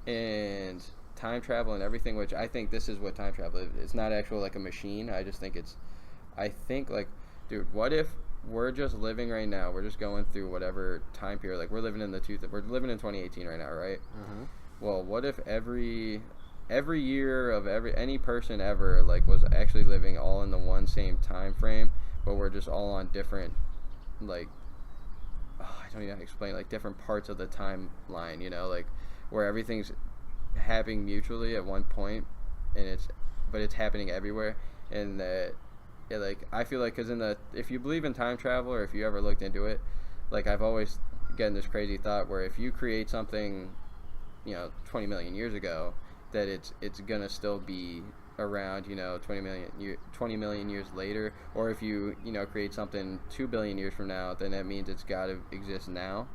and time travel and everything, which I think this is what time travel is. It's not actual, like, a machine. I just think like, dude, what if we're just living right now, we're just going through whatever time period, like, we're living in 2018 right now, right? Mm-hmm. Well, what if every year of any person ever, like, was actually living all in the one same time frame, but we're just all on different, like, I don't even know how to explain, like, different parts of the timeline, like, where everything's happening mutually at one point, but it's happening everywhere, and like, I feel like, because if you believe in time travel, or if you ever looked into it, like, I've always gotten this crazy thought where if you create something, 20 million years ago, that it's gonna still be around, 20 million years later, or if you create something 2 billion years from now, then that means it's got to exist now.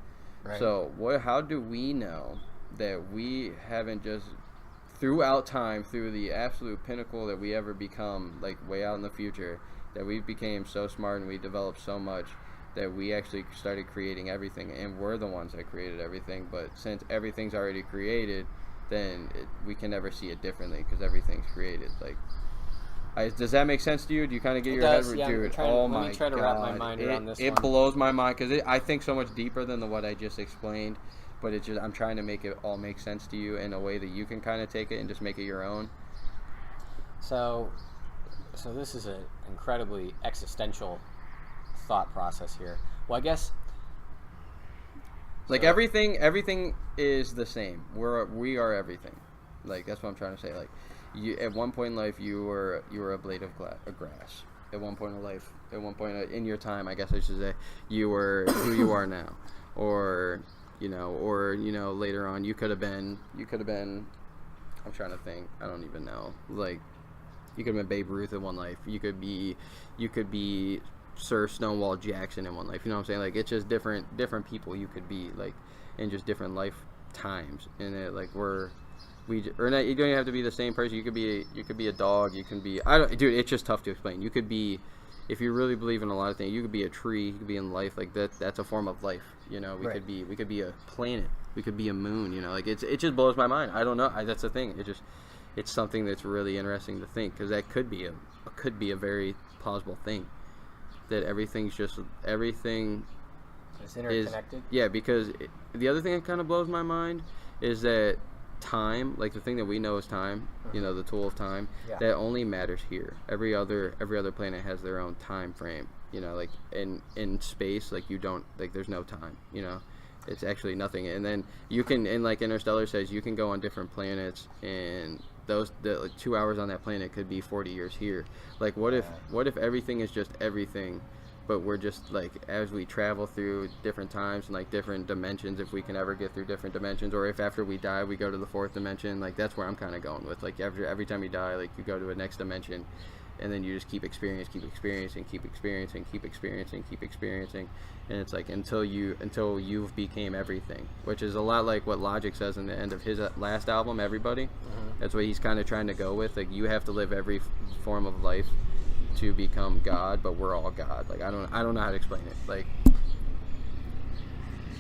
Right. So how do we know that we haven't just throughout time, through the absolute pinnacle that we ever become, like, way out in the future, that we became so smart and we developed so much that we actually started creating everything, and we're the ones that created everything. But since everything's already created, then we can never see it differently because everything's created. Like, does that make sense to you? Do you kind of get your head? Yeah, Dude, let me try to wrap my mind around this It one. blows my mind because I think so much deeper than what I just explained. But it's just, I'm trying to make it all make sense to you in a way that you can kind of take it and just make it your own. So this is an incredibly existential thought process here. Well, I guess like everything is the same. We are everything. Like, that's what I'm trying to say. Like, at one point in life, you were a blade of grass. At one point in your time, I guess I should say, you were who you are now, or later on, you could have been. I'm trying to think. I don't even know. Like, you could have been Babe Ruth in one life. You could be Sir Stonewall Jackson in one life. You know what I'm saying? Like, it's just different people you could be, like, in just different lifetimes. And it, like, you don't even have to be the same person. You could be a dog. You can be, dude, it's just tough to explain. You could be, if you really believe in a lot of things, you could be a tree. You could be in life. Like, that's a form of life. You know, we could be a planet. We could be a moon. You know, like, it just blows my mind. I don't know. That's the thing. It's something that's really interesting to think, because that could be a very plausible thing. That everything is interconnected. Yeah, because the other thing that kind of blows my mind is that time, like the thing that we know is time, the tool of time, that only matters here. Every other planet has their own time frame. You know, like in space, like, you don't, like, there's no time. You know, it's actually nothing. And then you can, and like Interstellar says, you can go on different planets, and like 2 hours on that planet could be 40 years here. Like, what if everything is just everything, but we're just, like, as we travel through different times and, like, different dimensions, if we can ever get through different dimensions, or if after we die we go to the fourth dimension. Like, that's where I'm kind of going with, like, every time you die, like, you go to a next dimension, and then you just keep experiencing, and it's like until you've became everything, which is a lot like what Logic says in the end of his last album, Everybody. That's what he's kind of trying to go with. Like, you have to live every form of life to become God, but we're all God. Like, I don't know how to explain it. Like,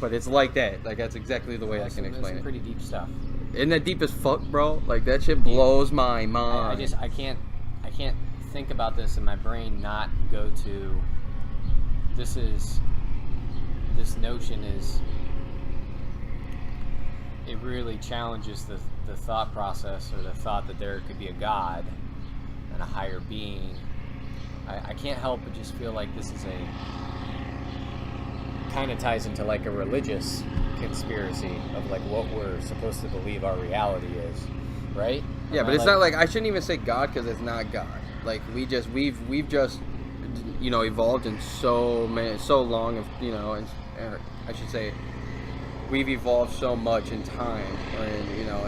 but it's like that. Like, that's exactly the way I can explain it. Pretty deep stuff. Isn't that deep as fuck, bro? Like, that shit blows my mind. I can't think about this in my brain not go to this notion is, it really challenges the thought process, or the thought that there could be a God and a higher being. I can't help but just feel like this is kind of ties into like a religious conspiracy of like what we're supposed to believe our reality is, right? Yeah, but it's not like, I shouldn't even say God, because it's not God. Like, we've just evolved in so long of, and I should say we've evolved so much in time, or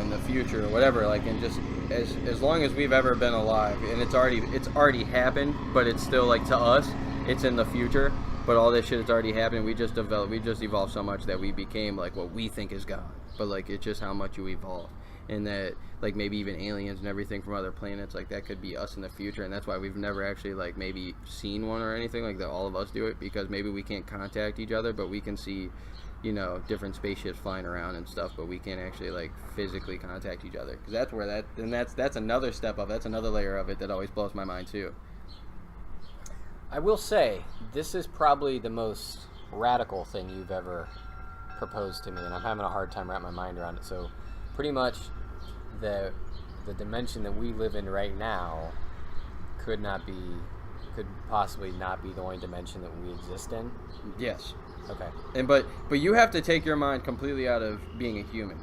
in the future, or whatever. Like, and just as long as we've ever been alive, and it's already happened, but it's still, like, to us, it's in the future. But all this shit has already happened. We just evolved so much that we became, like, what we think is God. But, like, it's just how much you evolve. And that, like, maybe even aliens and everything from other planets, like, that could be us in the future. And that's why we've never actually, like, maybe seen one or anything like that. All of us do it because maybe we can't contact each other, but we can see, different spaceships flying around and stuff, but we can't actually, like, physically contact each other. Because that's where that's another step of, that's another layer of it that always blows my mind too. I will say, this is probably the most radical thing you've ever proposed to me, and I'm having a hard time wrapping my mind around it. So, pretty much, the dimension that we live in right now could possibly not be the only dimension that we exist in. Yes. Okay. And but you have to take your mind completely out of being a human,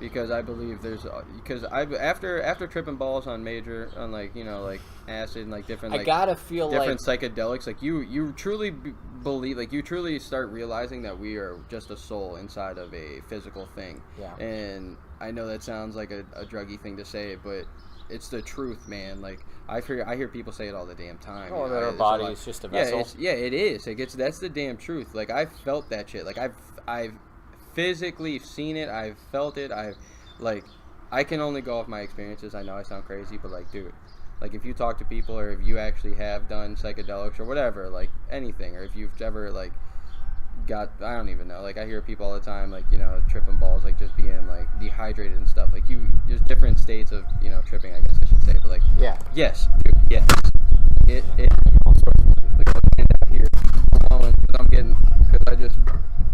because I believe after tripping balls on like acid and like different, like, I gotta feel different psychedelics, like you truly believe, like, you truly start realizing that we are just a soul inside of a physical thing. Yeah. And I know that sounds like a druggy thing to say, but it's the truth, man. Like, I hear people say it all the damn time. Oh, that our body is just a vessel. Yeah, it is. That's the damn truth. Like, I've felt that shit. Like, I've physically seen it. I've felt it. I can only go off my experiences. I know I sound crazy, but, like, dude, like if you talk to people or if you actually have done psychedelics or whatever, like anything, or if you've ever like got, I don't even know, like I hear people all the time like, you know, tripping balls, like just being like dehydrated and stuff, like there's different states of, you know, tripping, I guess I should say, but like yes dude, yes, it all sorts of, like down here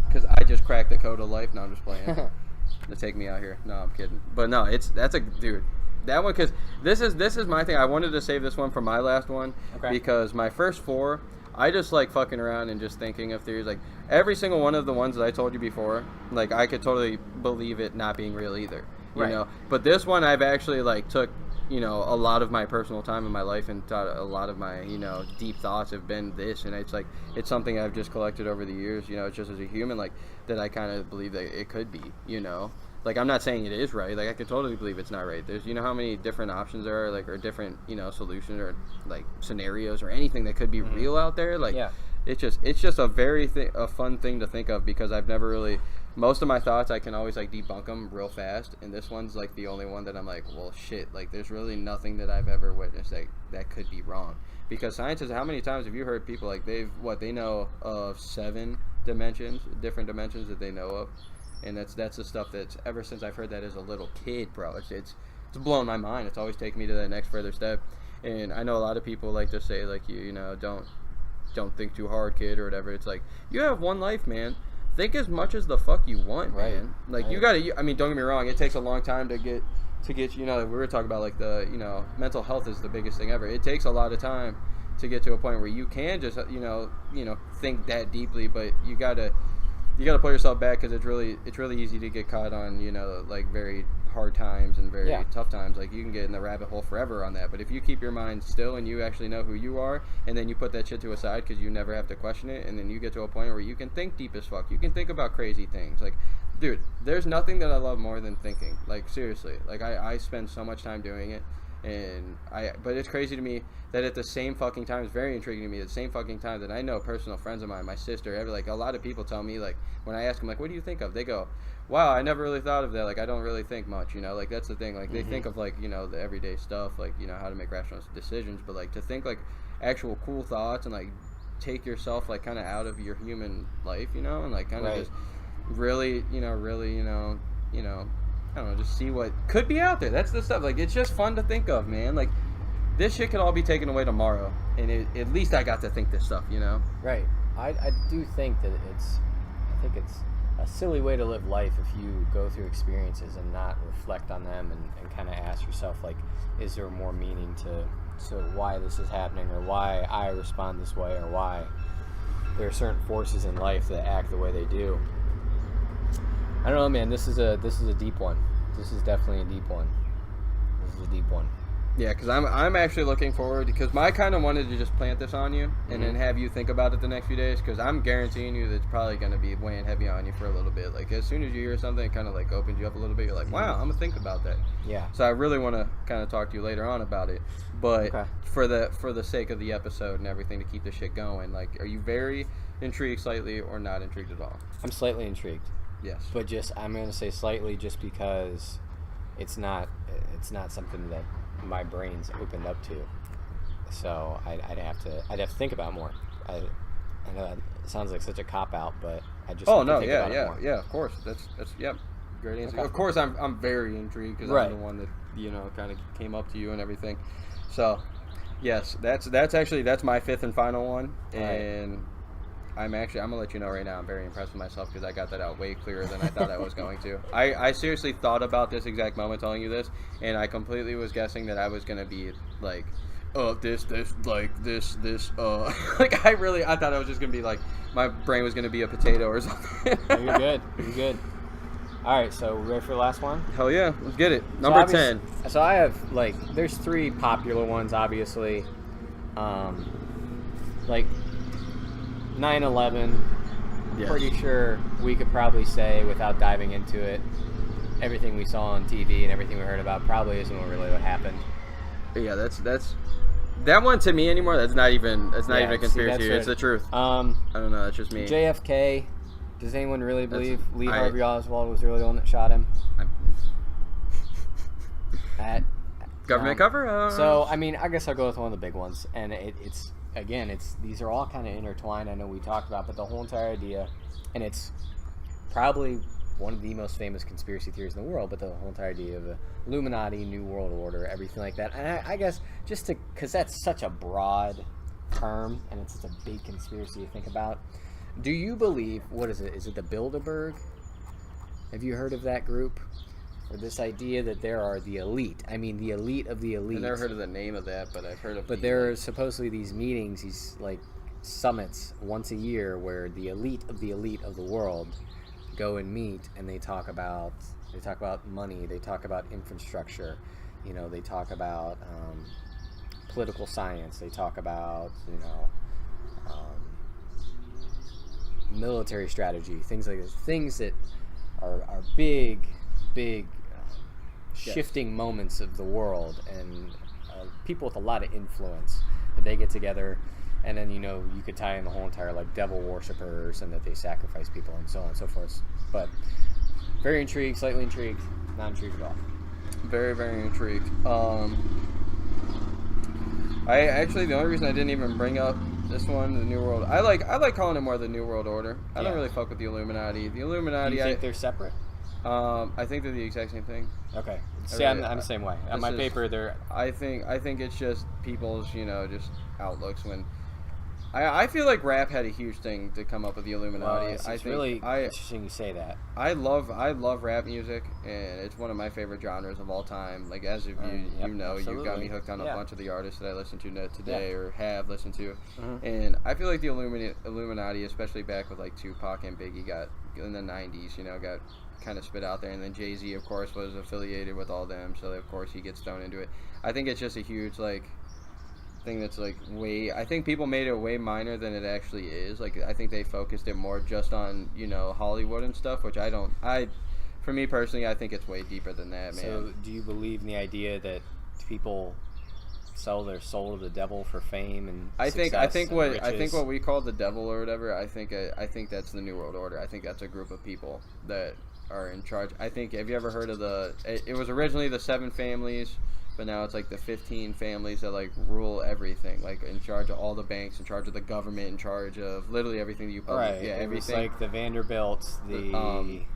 because I just cracked the code of life. No, I'm just playing to take me out here. No, I'm kidding, but no, that's a dude. That one, because this is my thing. I wanted to save this one for my last one, because my first 4, I just like fucking around and just thinking of theories. Like every single one of the ones that I told you before, like I could totally believe it not being real either, you know. But this one, I've actually like took, you know, a lot of my personal time in my life and thought a lot of my, you know, deep thoughts have been this, and it's like it's something I've just collected over the years, you know. It's just as a human, like that I kind of believe that it could be, you know. Like, I'm not saying it is right. Like, I could totally believe it's not right. There's, you know, how many different options there are, like, or different, you know, solutions or, like, scenarios or anything that could be real out there. Like, it's just a very a fun thing to think of, because I've never really, most of my thoughts, I can always, like, debunk them real fast. And this one's, like, the only one that I'm like, well, shit. Like, there's really nothing that I've ever witnessed that could be wrong. Because scientists, how many times have you heard people, like, they know of 7 dimensions, different dimensions that they know of. And that's the stuff that's, ever since I've heard that as a little kid, bro, it's blown my mind. It's always taken me to that next further step. And I know a lot of people like to say, like, you know, don't think too hard, kid, or whatever. It's like, you have one life, man. Think as much as the fuck you want, man. Like, you gotta, I mean, don't get me wrong, it takes a long time to get, you know, we were talking about, like, the, you know, mental health is the biggest thing ever. It takes a lot of time to get to a point where you can just, you know, think that deeply, but you gotta pull yourself back, because it's really easy to get caught on, you know, like, very hard times and very tough times. Like, you can get in the rabbit hole forever on that. But if you keep your mind still and you actually know who you are, and then you put that shit to a side because you never have to question it, and then you get to a point where you can think deep as fuck. You can think about crazy things. Like, dude, there's nothing that I love more than thinking. Like, seriously. Like, I spend so much time doing it. But it's crazy to me that at the same fucking time, it's very intriguing to me, at the same fucking time that I know personal friends of mine, my sister, like, a lot of people tell me, like, when I ask them, like, what do you think of? They go, wow, I never really thought of that. Like, I don't really think much, you know? Like, that's the thing. Like, they think of, like, you know, the everyday stuff, like, you know, how to make rational decisions, but, like, to think, like, actual cool thoughts and, like, take yourself, like, kind of out of your human life, you know, and, like, kind of just really, you know, I don't know, just see what could be out there. That's the stuff. Like, it's just fun to think of, man. Like, this shit could all be taken away tomorrow, and at least I got to think this stuff, you know? Right. I do think that it's a silly way to live life if you go through experiences and not reflect on them and kind of ask yourself, like, is there more meaning to why this is happening, or why I respond this way, or why there are certain forces in life that act the way they do. I don't know, man. This is a deep one. This is definitely a deep one. Yeah, because I'm actually looking forward, because I kind of wanted to just plant this on you and then have you think about it the next few days, because I'm guaranteeing you that it's probably going to be weighing heavy on you for a little bit. Like, as soon as you hear something, it kind of, like, opens you up a little bit. You're like, wow, I'm going to think about that. Yeah. So I really want to kind of talk to you later on about it. But for the sake of the episode and everything, to keep the shit going, like, are you very intrigued slightly or not intrigued at all? I'm slightly intrigued. Yes. But I'm going to say slightly, just because it's not something that my brain's opened up to. So I'd have to think about more. I know that sounds like such a cop out, but I just think about it more. Of course. That's great answer. Okay. Of course, I'm very intrigued, because I'm the one that, you know, kind of came up to you and everything. So yes, that's my 5th and final one, and I'm gonna let you know right now, I'm very impressed with myself, because I got that out way clearer than I thought I was going to. I seriously thought about this exact moment telling you this, and I completely was guessing that I was gonna be like, this, like, like, I thought I was just gonna be like, my brain was gonna be a potato or something. You're good. All right, so ready for the last one? Hell yeah, let's get it. Number 10. So I have, like, there's 3 popular ones, obviously. Like 9/11, pretty sure we could probably say, without diving into it, everything we saw on TV and everything we heard about probably isn't really what happened. Yeah, that's that one to me anymore. That's not even a conspiracy. It's the truth. I don't know. That's just me. JFK. Does anyone really believe Lee Harvey Oswald was really the one that shot him? Government cover? So, I mean, I guess I'll go with one of the big ones. And it's these are all kind of intertwined. I know we talked about, but the whole entire idea, and it's probably one of the most famous conspiracy theories in the world, but the whole entire idea of the Illuminati, New World Order, everything like that. And I guess just because that's such a broad term and it's such a big conspiracy to think about, do you believe, what is it? Is it the Bilderberg? Have you heard of that group? Or this idea that there are the elite. I mean, the elite of the elite. I've never heard of the name of that, but I've heard of. But there are supposedly these meetings, these like summits once a year, where the elite of the world go and meet, and they talk about money, they talk about infrastructure, they talk about political science, they talk about military strategy, things like this, things that are big shifting moments of the world, and people with a lot of influence, that they get together. And then, you could tie in the whole entire, like, devil worshippers, and that they sacrifice people, and so on and so forth. But very intrigued, slightly intrigued, not intrigued at all. Very, very intrigued. I actually, the only reason I didn't even bring up this one, the New World, I like calling it more the New World Order. I don't really fuck with the Illuminati. The Illuminati, do you think they're separate? I think they're the exact same thing. Okay. See, I'm the same way. On my paper, they're... I think it's just people's, just outlooks when... I feel like rap had a huge thing to come up with the Illuminati. Well, it's really interesting you say that. I love rap music, and it's one of my favorite genres of all time. Like, as if you got me hooked on a bunch of the artists that I listen to today or have listened to. Mm-hmm. And I feel like the Illuminati, especially back with like Tupac and Biggie, got in the 90s, got kind of spit out there, and then Jay-Z, of course, was affiliated with all them, so of course he gets thrown into it. I think it's just a huge thing that's I think people made it way minor than it actually is. I think they focused it more just on Hollywood and stuff, which for me personally, I think it's way deeper than that, man. So do you believe in the idea that people sell their soul to the devil for fame and success I think riches? what we call the devil or whatever, I think that's the New World Order. I think that's a group of people that are in charge. I think, have you ever heard of it was originally the 7 families, but now it's like the 15 families that rule everything, in charge of all the banks, in charge of the government, in charge of literally everything that you publish. Right. Yeah, It everything. was like the Vanderbilts, I'm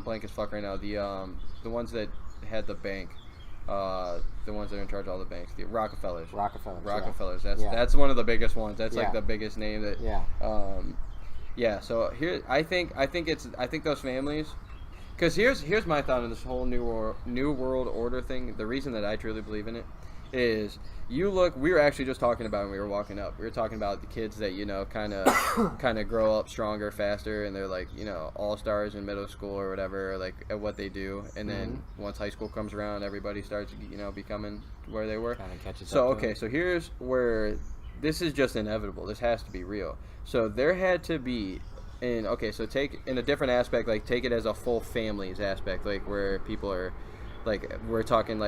blank as fuck right now. The ones that had the bank, the ones that are in charge of all the banks, the Rockefellers. Yeah. That's one of the biggest ones. That's the biggest name that. Yeah. So here, I think those families. Because here's my thought on this whole New World Order thing. The reason that I truly believe in it is, we were actually just talking about when we were walking up. We were talking about the kids that kind of grow up stronger, faster, and they're all-stars in middle school or whatever, at what they do. And then once high school comes around, everybody starts becoming where they were. Kind of catches so up to them. So here's where this is just inevitable. This has to be real. So there had to be. So take in a different aspect, take it as a full families aspect, where people are, we're talking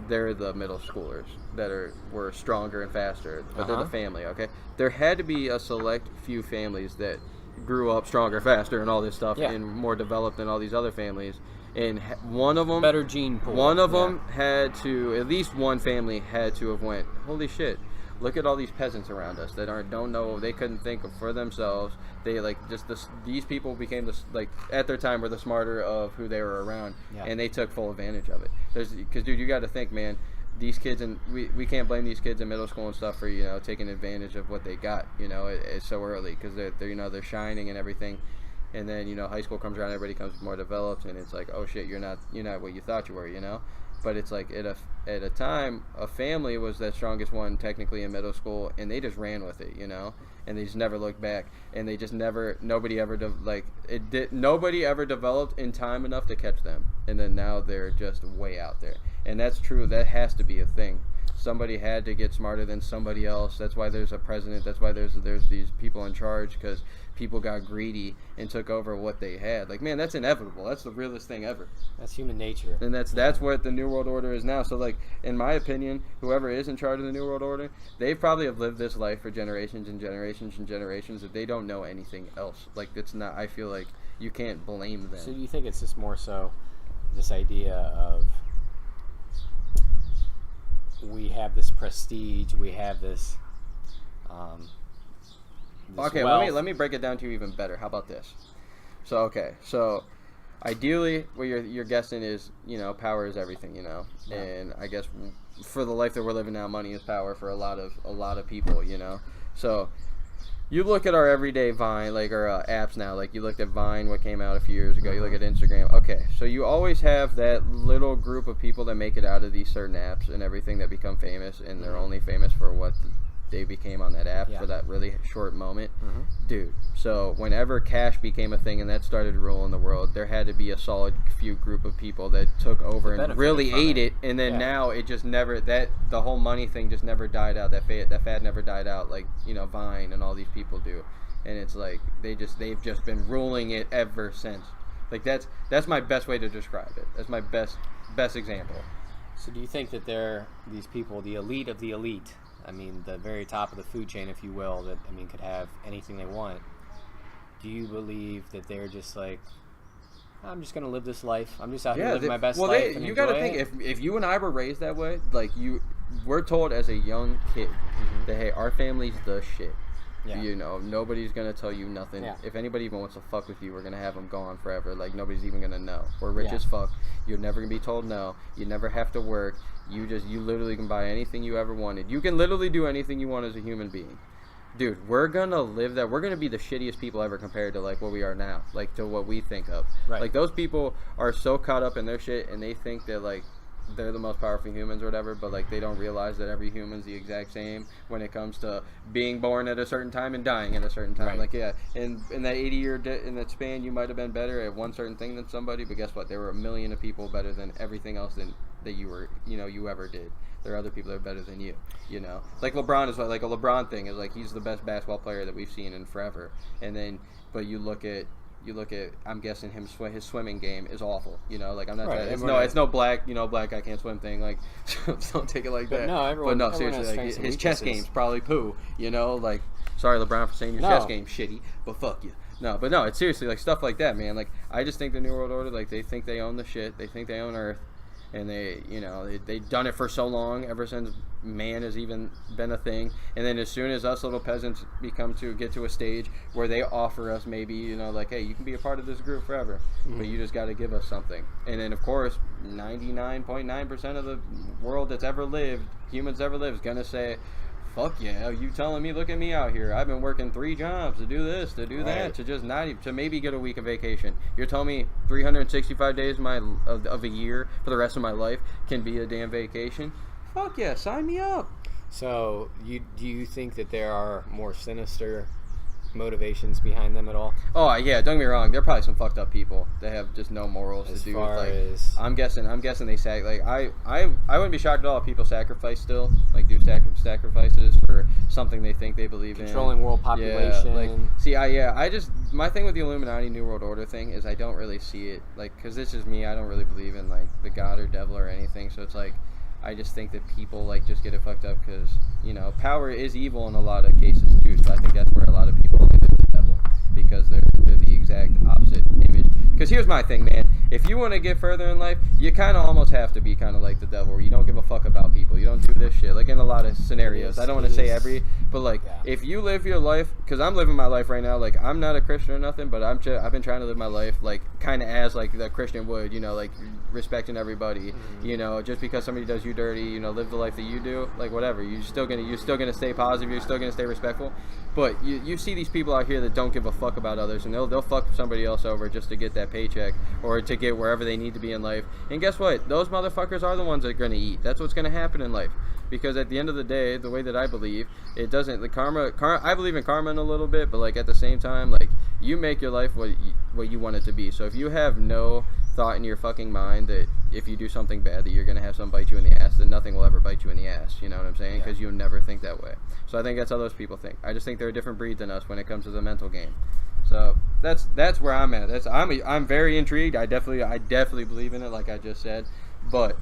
they're the middle schoolers that were stronger and faster, but they're the family, okay? There had to be a select few families that grew up stronger, faster, and all this stuff, and more developed than all these other families, and one of them, better gene pool. One of them had to, at least one family had to have went, holy shit. Look at all these peasants around us that don't know, they couldn't think for themselves. They these people became at their time were the smarter of who they were around, and they took full advantage of it. Because dude, you got to think, man, these kids, and we can't blame these kids in middle school and stuff for taking advantage of what they got. It's so early because they're shining and everything. And then high school comes around, everybody becomes more developed, and it's oh shit, you're not what you thought you were, But it's at a time, a family was the strongest one technically in middle school, and they just ran with it, and they just never looked back, and they just nobody ever developed in time enough to catch them, and then now they're just way out there, and that's true. That has to be a thing. Somebody had to get smarter than somebody else. That's why there's a president. That's why there's these people in charge, because people got greedy and took over what they had. Man, that's inevitable. That's the realest thing ever. That's human nature. And that's what the New World Order is now. So, in my opinion, whoever is in charge of the New World Order, they probably have lived this life for generations and generations and generations, that they don't know anything else. It's not, I feel like you can't blame them. So do you think it's just more so this idea of we have this prestige, we have this. Okay, wealth. let me break it down to you even better. How about this? So ideally, what you're guessing is, power is everything, Yeah. and I guess for the life that we're living now, money is power for a lot of people, So you look at our everyday Vine, like our apps now. Like you looked at Vine, what came out a few years ago. You look at Instagram. Okay, so you always have that little group of people that make it out of these certain apps and everything that become famous, and they're only famous for what they became on that app for that really short moment. Dude, so whenever cash became a thing and that started ruling the world, there had to be a solid few group of people that took over and really ate it, and then now it just never, the whole money thing just never died out. That fad never died out, like Vine and all these people do, and it's like they've just been ruling it ever since. Like that's my best way to describe it. That's my best example. So do you think that these people, the elite of the elite, I mean, the very top of the food chain, if you will, that, could have anything they want. Do you believe that they're just like, I'm just going to live this life. I'm just out here living my best life. You got to think, if you and I were raised that way, like we're told as a young kid that, hey, our family's the shit. Yeah. Nobody's going to tell you nothing. Yeah. If anybody even wants to fuck with you, we're going to have them gone forever. Like, nobody's even going to know. We're rich as fuck. You're never going to be told no. You never have to work. You literally can buy anything you ever wanted. You can literally do anything you want as a human being. Dude, we're going to live that. We're going to be the shittiest people ever compared to, like, what we are now. Like, to what we think of. Right. Like, those people are so caught up in their shit, and they think that, like, they're the most powerful humans or whatever, but like they don't realize that every human's the exact same when it comes to being born at a certain time and dying at a certain time. Right. Like, yeah, in that 80-year in that span, you might have been better at one certain thing than somebody, but guess what? There were a million of people better than everything else that you were, you ever did. There are other people that are better than you. Like LeBron is like a LeBron thing is like he's the best basketball player that we've seen in forever, and then but you look at, I'm guessing his swimming game is awful. Like I'm not saying it's no black guy can't swim thing. Like don't take it like that. No, seriously, like his chess game's probably poo. Like sorry LeBron for saying your chess game's shitty, but fuck you. No, it's seriously like stuff like that, man. Like I just think the New World Order, like they think they own the shit. They think they own Earth. And they've done it for so long, ever since man has even been a thing. And then as soon as us little peasants get to a stage where they offer us maybe, like, hey, you can be a part of this group forever, but you just got to give us something. And then, of course, 99.9% of the world that's ever lived, humans ever lived, is going to say, fuck yeah, you telling me, look at me out here. I've been working 3 jobs to do this, to do that, to just to maybe get a week of vacation. You're telling me 365 days of a year for the rest of my life can be a damn vacation? Fuck yeah, sign me up. So, do you think that there are more sinister motivations behind them at all? Oh yeah, don't get me wrong. There are probably some fucked up people that have just no morals to do with, like. I'm guessing they I wouldn't be shocked at all if people sacrifice still, like do sacrifices for something they think they believe in. Controlling world population. Yeah, like see, I just my thing with the Illuminati New World Order thing is I don't really see it, like, because this is me. I don't really believe in like the God or devil or anything. So it's like I just think that people like just get it fucked up because power is evil in a lot of cases too. So I think that's where a lot of people think it's the devil, because they're the exact opposite image. Because here's my thing, man. If you want to get further in life, you kind of almost have to be kind of like the devil, where you don't give a fuck about people. You don't do this shit. Like in a lot of scenarios. I don't want to say every, but like if you live your life, because I'm living my life right now. Like I'm not a Christian or nothing, but I've been trying to live my life like kind of as like the Christian would, like respecting everybody. Just because somebody does you dirty, live the life that you do, like whatever. You're still gonna stay positive. You're still gonna stay respectful. But you see these people out here that don't give a fuck about others, and they'll fuck somebody else over just to get that paycheck or to get wherever they need to be in life. And guess what? Those motherfuckers are the ones that are going to eat. That's what's going to happen in life. Because at the end of the day, the way that I believe, it doesn't, the karma, I believe in karma in a little bit, but like at the same time, like you make your life what you want it to be. So if you have no thought in your fucking mind that if you do something bad that you're going to have someone bite you in the ass, then nothing will ever bite you in the ass. You know what I'm saying? Because you'll never think that way. So I think that's how those people think. I just think they're a different breed than us when it comes to the mental game. So that's where I'm at. I'm very intrigued. I definitely believe in it, like I just said. But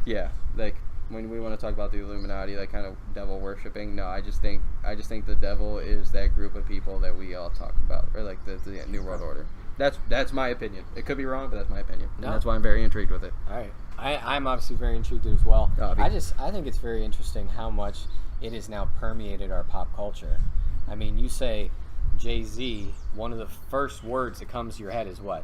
yeah, like when we want to talk about the Illuminati, like kind of devil worshipping, no, I just think the devil is that group of people that we all talk about, or like the New World Order. That's my opinion. It could be wrong, but that's my opinion, No. and that's why I'm very intrigued with it. All right. I'm obviously very intrigued as well. Oh, I think it's very interesting how much it has now permeated our pop culture. I mean, you say Jay-Z, one of the first words that comes to your head is what?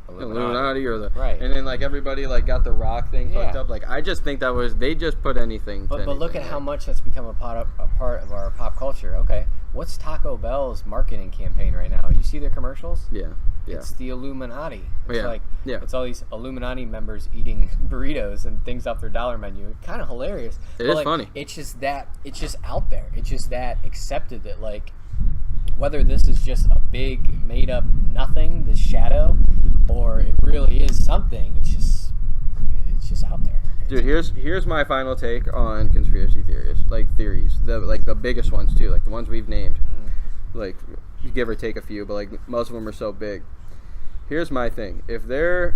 Illuminati or the right, and then like everybody like got the rock thing fucked up. Like I just think that was they just put anything. But look at how much that's become a part of our pop culture. Okay, what's Taco Bell's marketing campaign right now? You see their commercials? Yeah. It's the Illuminati. It's it's all these Illuminati members eating burritos and things off their dollar menu. Kind of hilarious. It is funny. It's just out there. It's just that accepted that like whether this is just a big made up nothing, this shadow, or it really is something, it's just out there. Dude, here's my final take on conspiracy theories. The biggest ones too, like the ones we've named. Mm-hmm. Like give or take a few, but like most of them are so big. Here's my thing: if they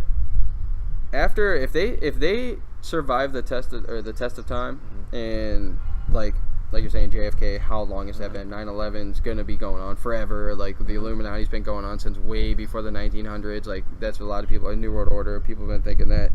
survive the test of time, mm-hmm. and like you're saying, JFK, how long has that been? 9/11's gonna be going on forever. Like the Illuminati's been going on since way before the 1900s. Like that's what a lot of people. New World Order. People have been thinking that,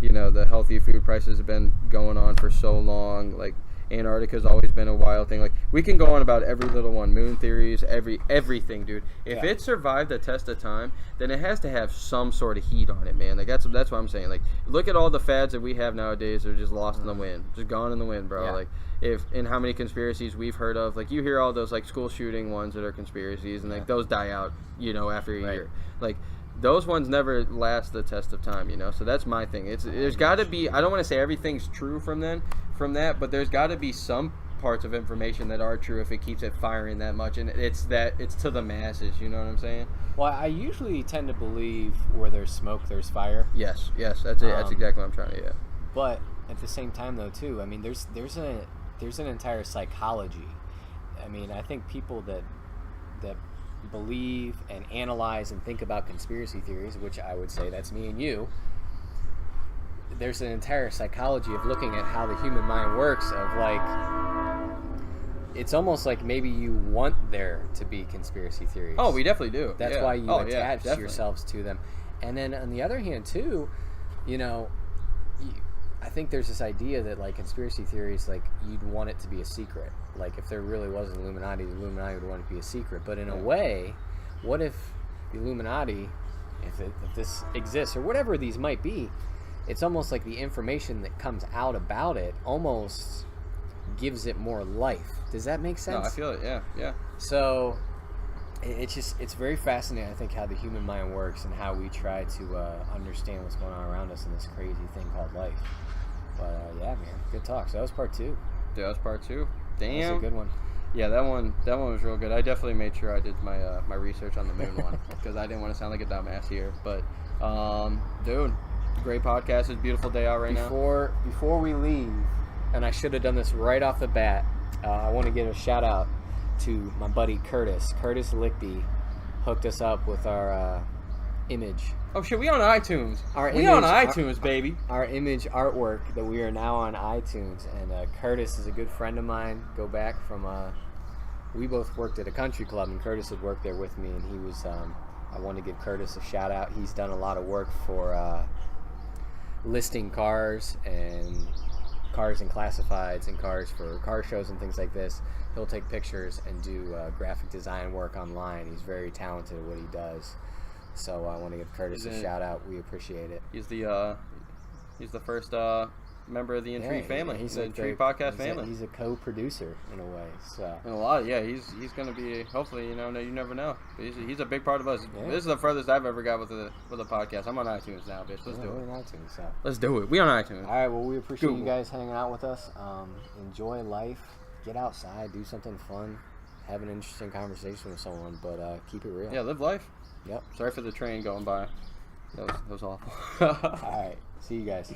the healthy food prices have been going on for so long. Like Antarctica's always been a wild thing. Like we can go on about every little one. Moon theories, everything, dude. If it survived the test of time, then it has to have some sort of heat on it, man. Like that's what I'm saying. Like look at all the fads that we have nowadays. They're just lost in the wind, just gone in the wind, bro. Like. And how many conspiracies we've heard of, like you hear all those like school shooting ones that are conspiracies, and like those die out, after a year. Like those ones never last the test of time, So that's my thing. There's got to be. I don't want to say everything's true from that, but there's got to be some parts of information that are true if it keeps it firing that much, and it's to the masses. You know what I'm saying? Well, I usually tend to believe where there's smoke, there's fire. Yes, that's it. That's exactly what I'm trying to get. But at the same time, though, too, I mean, there's an entire psychology. I mean, I think people that believe and analyze and think about conspiracy theories, which I would say that's me and you, there's an entire psychology of looking at how the human mind works, of like, it's almost like maybe you want there to be conspiracy theories. Oh, we definitely do. That's why you attach yourselves to them. And then on the other hand, too, I think there's this idea that like conspiracy theories, like you'd want it to be a secret. Like if there really was an Illuminati, the Illuminati would want it to be a secret. But in a way, what if the Illuminati, if this exists or whatever these might be, it's almost like the information that comes out about it almost gives it more life. Does that make sense? No, I feel it. Yeah. So it's very fascinating, I think, how the human mind works and how we try to understand what's going on around us in this crazy thing called life. But yeah, man, good talk. So that was part 2. Yeah, that was part 2. Damn, that was a good one. Yeah, that one was real good. I definitely made sure I did my research on the moon one because I didn't want to sound like a dumbass here. But dude, great podcast. It's a beautiful day out now. Before we leave, and I should have done this right off the bat, I want to give a shout out to my buddy Curtis. Curtis Lichty hooked us up with our image. Oh shit, we on iTunes. We on iTunes, baby. Our image artwork that we are now on iTunes, and Curtis is a good friend of mine. Go back from we both worked at a country club, and Curtis had worked there with me, and he was. I want to give Curtis a shout out. He's done a lot of work for listing cars and classifieds and cars for car shows and things like this. He'll take pictures and do graphic design work online. He's very talented at what he does. So I want to give Curtis a shout out. We appreciate it. He's the first member of the Intrigue family. He's the Intrigue podcast family. He's a co-producer in a way. So in a lot, he's going to be. Hopefully, you never know. He's a big part of us. Yeah. This is the furthest I've ever got with a podcast. I'm on iTunes now, bitch. Let's do it. We're on iTunes, so. Let's do it. We on iTunes. All right. Well, we appreciate you guys hanging out with us. Enjoy life. Get outside. Do something fun. Have an interesting conversation with someone, but keep it real. Yeah, live life. Yep. Sorry for the train going by. That was awful. All right. See you guys.